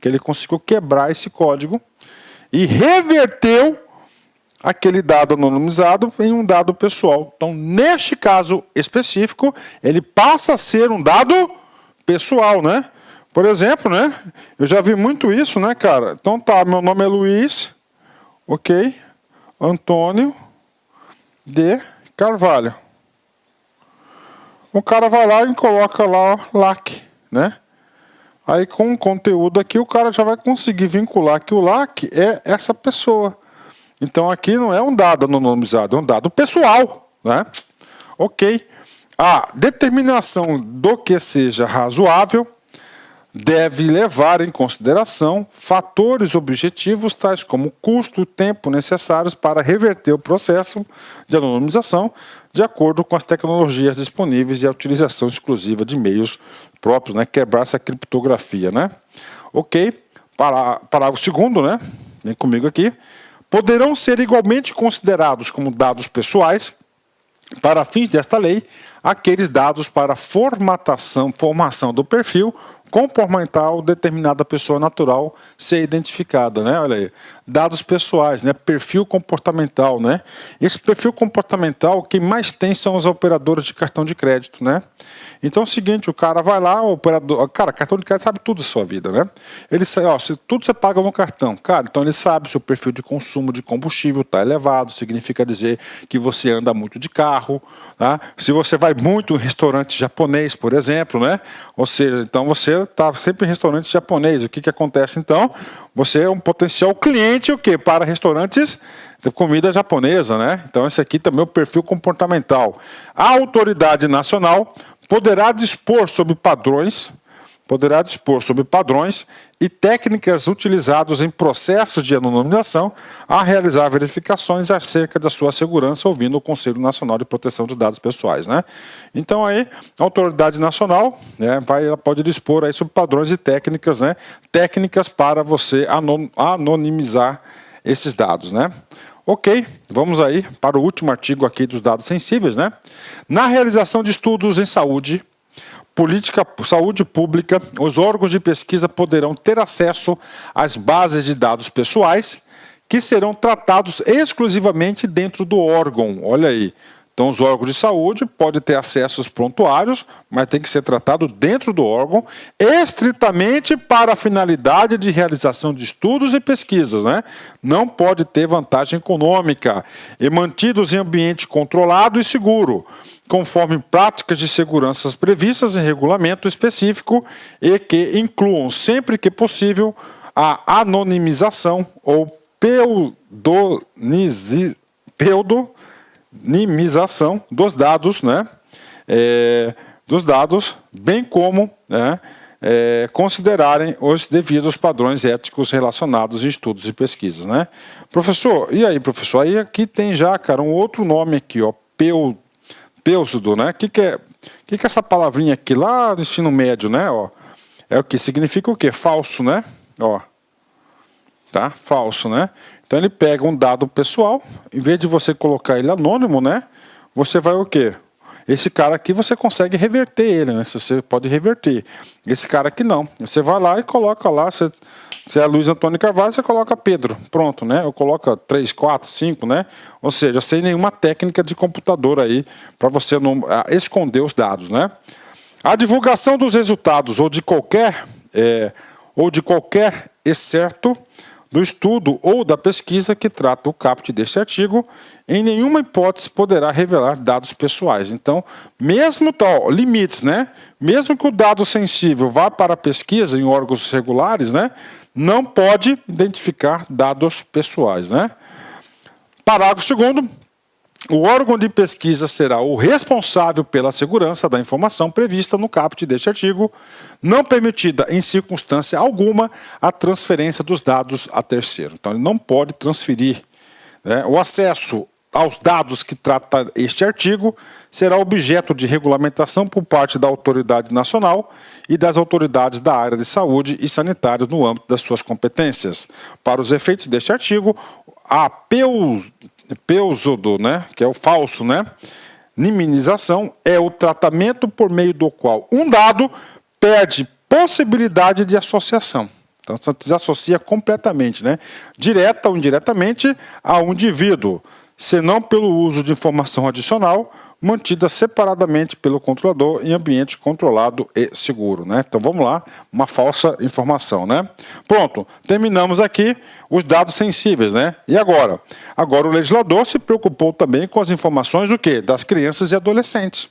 que ele conseguiu quebrar esse código e reverteu aquele dado anonimizado em um dado pessoal. Então, neste caso específico, ele passa a ser um dado pessoal, né? Por exemplo, né? Eu já vi muito isso, né, cara? Então tá, meu nome é Luiz, ok? Antônio de Carvalho. O cara vai lá e coloca lá LAC, né? Aí com o conteúdo aqui o cara já vai conseguir vincular que o LAC é essa pessoa. Então aqui não é um dado anonimizado, é um dado pessoal, né? Ok. A determinação do que seja razoável deve levar em consideração fatores objetivos tais como custo e tempo necessários para reverter o processo de anonimização de acordo com as tecnologias disponíveis e a utilização exclusiva de meios próprios, né? Quebrar essa criptografia, né? Ok. Parágrafo 2º, né? Vem comigo aqui. Poderão ser igualmente considerados como dados pessoais, para fins desta lei, aqueles dados para formação do perfil comportamental determinada pessoa natural ser identificada, né? Olha aí, dados pessoais, né? Perfil comportamental, né? Esse perfil comportamental, quem mais tem são os operadores de cartão de crédito, né? Então é o seguinte, o cara vai lá, o operador, cara, cartão de crédito sabe tudo da sua vida, né? Ele sabe, ó, se tudo você paga no cartão, cara, então ele sabe se o perfil de consumo de combustível está elevado, significa dizer que você anda muito de carro, tá? Se você vai muito em restaurante japonês, por exemplo, né? Ou seja, então você está sempre em restaurante japonês. O que acontece então? Você é um potencial cliente, o quê? Para restaurantes de comida japonesa, né? Então esse aqui também é o perfil comportamental. A autoridade nacional poderá dispor sobre padrões e técnicas utilizadas em processos de anonimização a realizar verificações acerca da sua segurança, ouvindo o Conselho Nacional de Proteção de Dados Pessoais, né? Então aí a autoridade nacional, né, ela pode dispor aí sobre padrões e técnicas, né? Técnicas para você anonimizar esses dados, né? Ok, vamos aí para o último artigo aqui dos dados sensíveis, né? Na realização de estudos em saúde pública, os órgãos de pesquisa poderão ter acesso às bases de dados pessoais que serão tratados exclusivamente dentro do órgão. Olha aí. Então, os órgãos de saúde podem ter acessos prontuários, mas tem que ser tratado dentro do órgão, estritamente para a finalidade de realização de estudos e pesquisas, né? Não pode ter vantagem econômica e mantidos em ambiente controlado e seguro, conforme práticas de segurança previstas em regulamento específico e que incluam, sempre que possível, a anonimização ou pseudonimização dos dados, né? Bem como, né, considerarem os devidos padrões éticos relacionados a estudos e pesquisas, né? Professor, e aí, professor? Aí aqui tem já, cara, um outro nome aqui, ó, pseudo, né? O que é essa palavrinha aqui lá no ensino médio, né? Ó, é o que significa o quê? Falso, né? Ó, tá? Falso, né? Então ele pega um dado pessoal, em vez de você colocar ele anônimo, né? Você vai o quê? Esse cara aqui você consegue reverter ele, né? Você pode reverter. Esse cara aqui não. Você vai lá e coloca lá, se é Luiz Antônio Carvalho, você coloca Pedro. Pronto, né? Ou coloca 3, 4, 5, né? Ou seja, sem nenhuma técnica de computador aí para você não esconder os dados, né? A divulgação dos resultados ou de qualquer excerto do estudo ou da pesquisa que trata o caput deste artigo, em nenhuma hipótese poderá revelar dados pessoais. Então, mesmo limites, né? Mesmo que o dado sensível vá para a pesquisa em órgãos regulares, né? Não pode identificar dados pessoais, né? Parágrafo 2º. O órgão de pesquisa será o responsável pela segurança da informação prevista no caput deste artigo, não permitida em circunstância alguma a transferência dos dados a terceiro. Então, ele não pode transferir, né? O acesso aos dados que trata este artigo será objeto de regulamentação por parte da autoridade nacional e das autoridades da área de saúde e sanitária no âmbito das suas competências. Para os efeitos deste artigo, a pseudo, né, que é o falso, né? Niminização é o tratamento por meio do qual um dado perde possibilidade de associação. Então, você desassocia completamente, né? Direta ou indiretamente a um indivíduo, senão pelo uso de informação adicional mantida separadamente pelo controlador em ambiente controlado e seguro, né? Então vamos lá, uma falsa informação, né? Pronto, terminamos aqui os dados sensíveis, né? E agora? Agora o legislador se preocupou também com as informações do quê? Das crianças e adolescentes.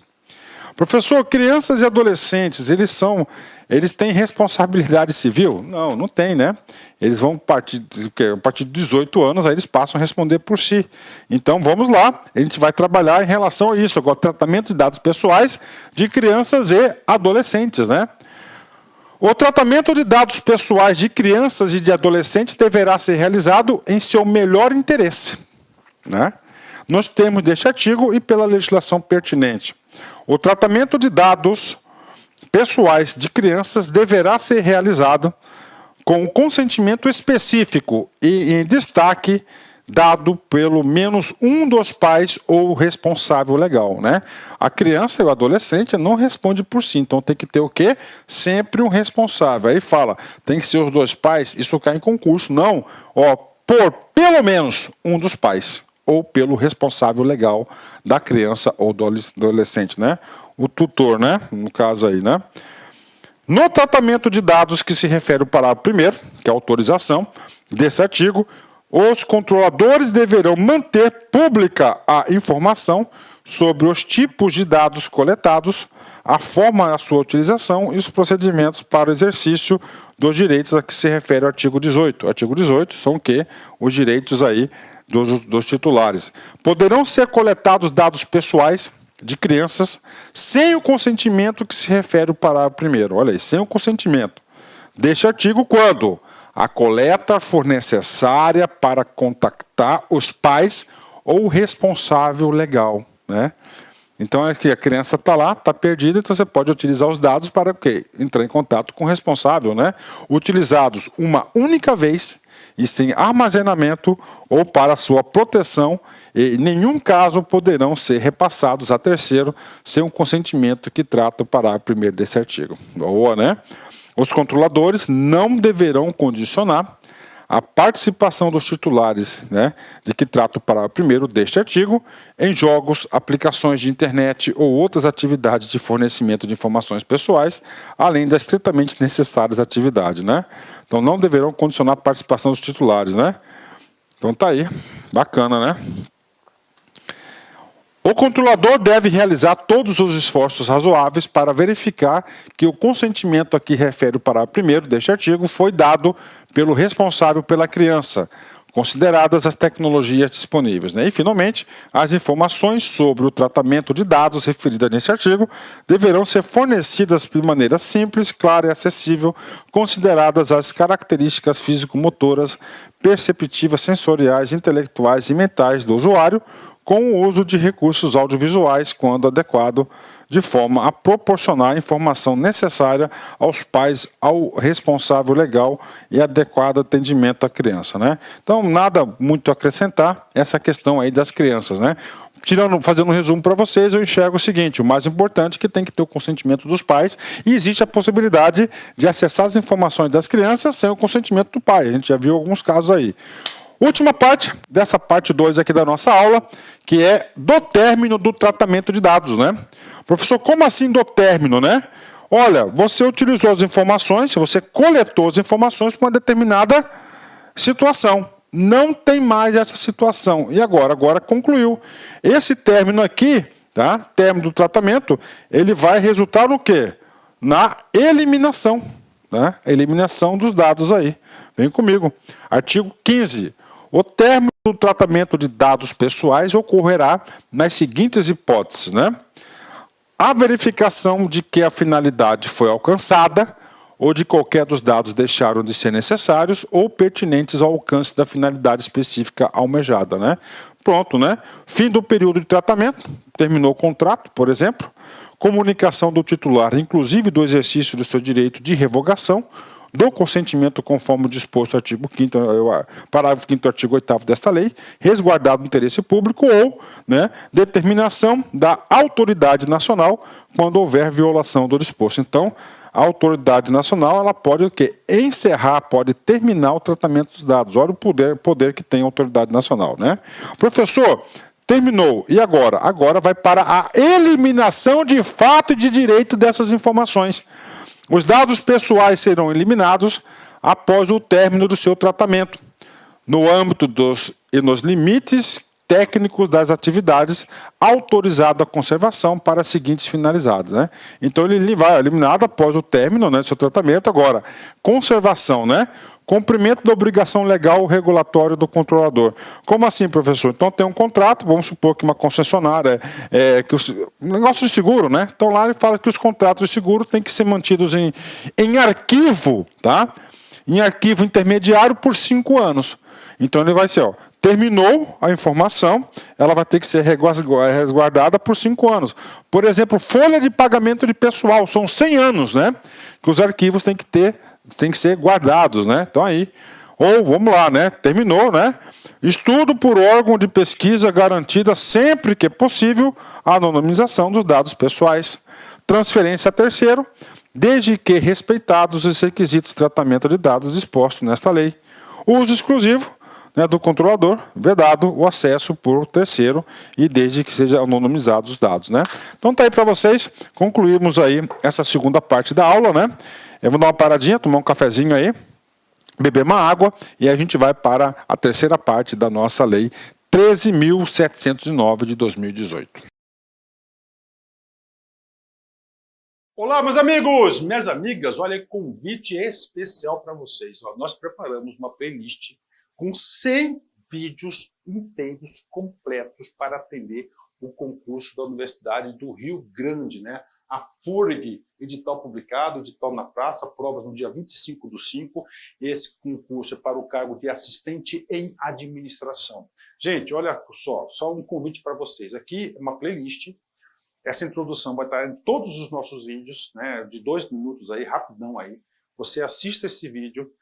Professor, crianças e adolescentes, eles têm responsabilidade civil? Não, não tem, né? Eles vão a partir de 18 anos, aí eles passam a responder por si. Então, vamos lá, a gente vai trabalhar em relação a isso, agora, tratamento de dados pessoais de crianças e adolescentes, né? O tratamento de dados pessoais de crianças e de adolescentes deverá ser realizado em seu melhor interesse, né? Nos termos deste artigo e pela legislação pertinente. O tratamento de dados pessoais de crianças deverá ser realizado com consentimento específico e em destaque dado pelo menos um dos pais ou responsável legal, né? A criança e o adolescente não responde por si, então tem que ter o quê? Sempre um responsável. Aí fala, tem que ser os dois pais, isso cai em concurso. Não, por pelo menos um dos pais ou pelo responsável legal da criança ou do adolescente, né? O tutor, né? No caso aí, né? No tratamento de dados que se refere ao parágrafo 1º, que é a autorização desse artigo, os controladores deverão manter pública a informação sobre os tipos de dados coletados, a forma da sua utilização e os procedimentos para o exercício dos direitos a que se refere o artigo 18. O artigo 18 são o quê? Os direitos aí dos titulares. Poderão ser coletados dados pessoais de crianças sem o consentimento que se refere ao parágrafo 1º. Olha aí, sem o consentimento deste artigo, quando a coleta for necessária para contactar os pais ou o responsável legal, né? Então, é que a criança está lá, está perdida, então você pode utilizar os dados para entrar em contato com o responsável, né? Utilizados uma única vez e sem armazenamento ou para sua proteção, e em nenhum caso poderão ser repassados a terceiro sem um consentimento que trata o parágrafo 1º desse artigo. Boa, né? Os controladores não deverão condicionar a participação dos titulares, né, de que trata o parágrafo 1º deste artigo, em jogos, aplicações de internet ou outras atividades de fornecimento de informações pessoais, além das estritamente necessárias atividades, né? Então não deverão condicionar a participação dos titulares, né? Então tá aí, bacana, né? O controlador deve realizar todos os esforços razoáveis para verificar que o consentimento a que refere o parágrafo 1º deste artigo foi dado pelo responsável pela criança, consideradas as tecnologias disponíveis, né? E, finalmente, as informações sobre o tratamento de dados referidas nesse artigo deverão ser fornecidas de maneira simples, clara e acessível, consideradas as características físico-motoras, perceptivas, sensoriais, intelectuais e mentais do usuário, com o uso de recursos audiovisuais, quando adequado, de forma a proporcionar a informação necessária aos pais, ao responsável legal e adequado atendimento à criança, né? Então, nada muito a acrescentar essa questão aí das crianças, né? Fazendo um resumo para vocês, eu enxergo o seguinte: o mais importante é que tem que ter o consentimento dos pais, e existe a possibilidade de acessar as informações das crianças sem o consentimento do pai. A gente já viu alguns casos aí. Última parte, dessa parte 2 aqui da nossa aula, que é do término do tratamento de dados, né? Professor, como assim do término, né? Olha, você utilizou as informações, você coletou as informações para uma determinada situação. Não tem mais essa situação. E agora? Agora concluiu. Esse término aqui, tá? Término do tratamento, ele vai resultar no quê? Na eliminação, né? Eliminação dos dados aí. Vem comigo. Artigo 15. O término do tratamento de dados pessoais ocorrerá nas seguintes hipóteses, né? A verificação de que a finalidade foi alcançada, ou de qualquer dos dados deixaram de ser necessários ou pertinentes ao alcance da finalidade específica almejada, né? Pronto, né? Fim do período de tratamento, terminou o contrato, por exemplo. Comunicação do titular, inclusive do exercício do seu direito de revogação, do consentimento conforme disposto no artigo 5º, parágrafo 5º, artigo 8º desta lei, resguardado o interesse público, ou, né, determinação da autoridade nacional quando houver violação do disposto. Então, a autoridade nacional, ela pode o quê? Encerrar, pode terminar o tratamento dos dados. Olha o poder que tem a autoridade nacional, né? Professor, terminou. E agora? Agora vai para a eliminação de fato e de direito dessas informações. Os dados pessoais serão eliminados após o término do seu tratamento, no âmbito e nos limites técnicos das atividades autorizadas à conservação para as seguintes finalidades, né? Então, ele vai eliminado após o término, né, do seu tratamento. Agora, conservação, né? Cumprimento da obrigação legal regulatória do controlador. Como assim, professor? Então tem um contrato, vamos supor que uma concessionária, um negócio de seguro, né? Então lá ele fala que os contratos de seguro têm que ser mantidos em arquivo, tá? Em arquivo intermediário por 5 anos. Então ele vai ser, ó, terminou a informação, ela vai ter que ser resguardada por 5 anos. Por exemplo, folha de pagamento de pessoal, são 100 anos, né? Que os arquivos têm que ser guardados, né? Então aí, ou vamos lá, né? Terminou, né? Estudo por órgão de pesquisa garantida sempre que é possível a anonimização dos dados pessoais. Transferência a terceiro, desde que respeitados os requisitos de tratamento de dados dispostos nesta lei. Uso exclusivo, né, do controlador, vedado o acesso por terceiro e desde que sejam anonimizados os dados, né? Então tá aí para vocês, concluímos aí essa segunda parte da aula, né? Eu vou dar uma paradinha, tomar um cafezinho aí, beber uma água e a gente vai para a terceira parte da nossa lei 13.709 de 2018. Olá, meus amigos, minhas amigas, olha, convite especial para vocês. Ó, nós preparamos uma playlist com 100 vídeos inteiros, completos, para atender o concurso da Universidade do Rio Grande, né? A FURG, edital publicado, edital na praça, provas no dia 25/5. Esse concurso é para o cargo de assistente em administração. Gente, olha só um convite para vocês. Aqui é uma playlist. Essa introdução vai estar em todos os nossos vídeos, né, de 2 minutos aí, rapidão aí. Você assista esse vídeo.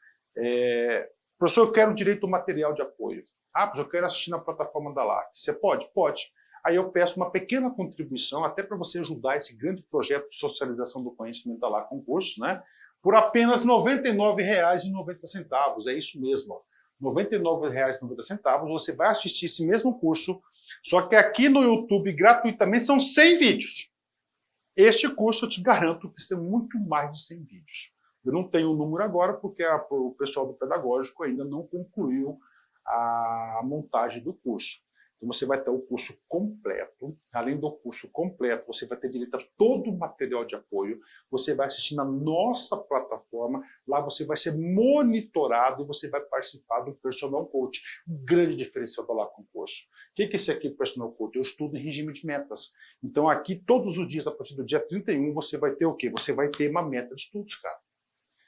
Professor, eu quero direito ao material de apoio. Ah, professor, eu quero assistir na plataforma da LAC. Você pode? Pode. Aí eu peço uma pequena contribuição, até para você ajudar esse grande projeto de socialização do conhecimento da LAC Concursos, né? Por apenas R$ 99,90. É isso mesmo. Ó. R$ 99,90, você vai assistir esse mesmo curso, só que aqui no YouTube, gratuitamente, são 100 vídeos. Este curso eu te garanto que são muito mais de 100 vídeos. Eu não tenho o número agora, porque o pessoal do pedagógico ainda não concluiu a montagem do curso. Então você vai ter o curso completo. Além do curso completo, você vai ter direito a todo o material de apoio. Você vai assistir na nossa plataforma. Lá você vai ser monitorado e você vai participar do Personal Coach. Um grande diferencial do Lá Concurso. O que é esse aqui, Personal Coach? Eu estudo em regime de metas. Então aqui, todos os dias, a partir do dia 31, você vai ter o quê? Você vai ter uma meta de estudos, cara.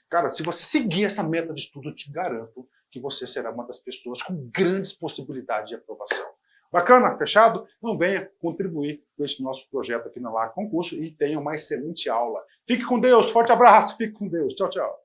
Cara, se você seguir essa meta de estudo, eu te garanto que você será uma das pessoas com grandes possibilidades de aprovação. Bacana? Fechado? Então venha contribuir com esse nosso projeto aqui na Lá Concurso e tenha uma excelente aula. Fique com Deus, forte abraço, fique com Deus. Tchau, tchau.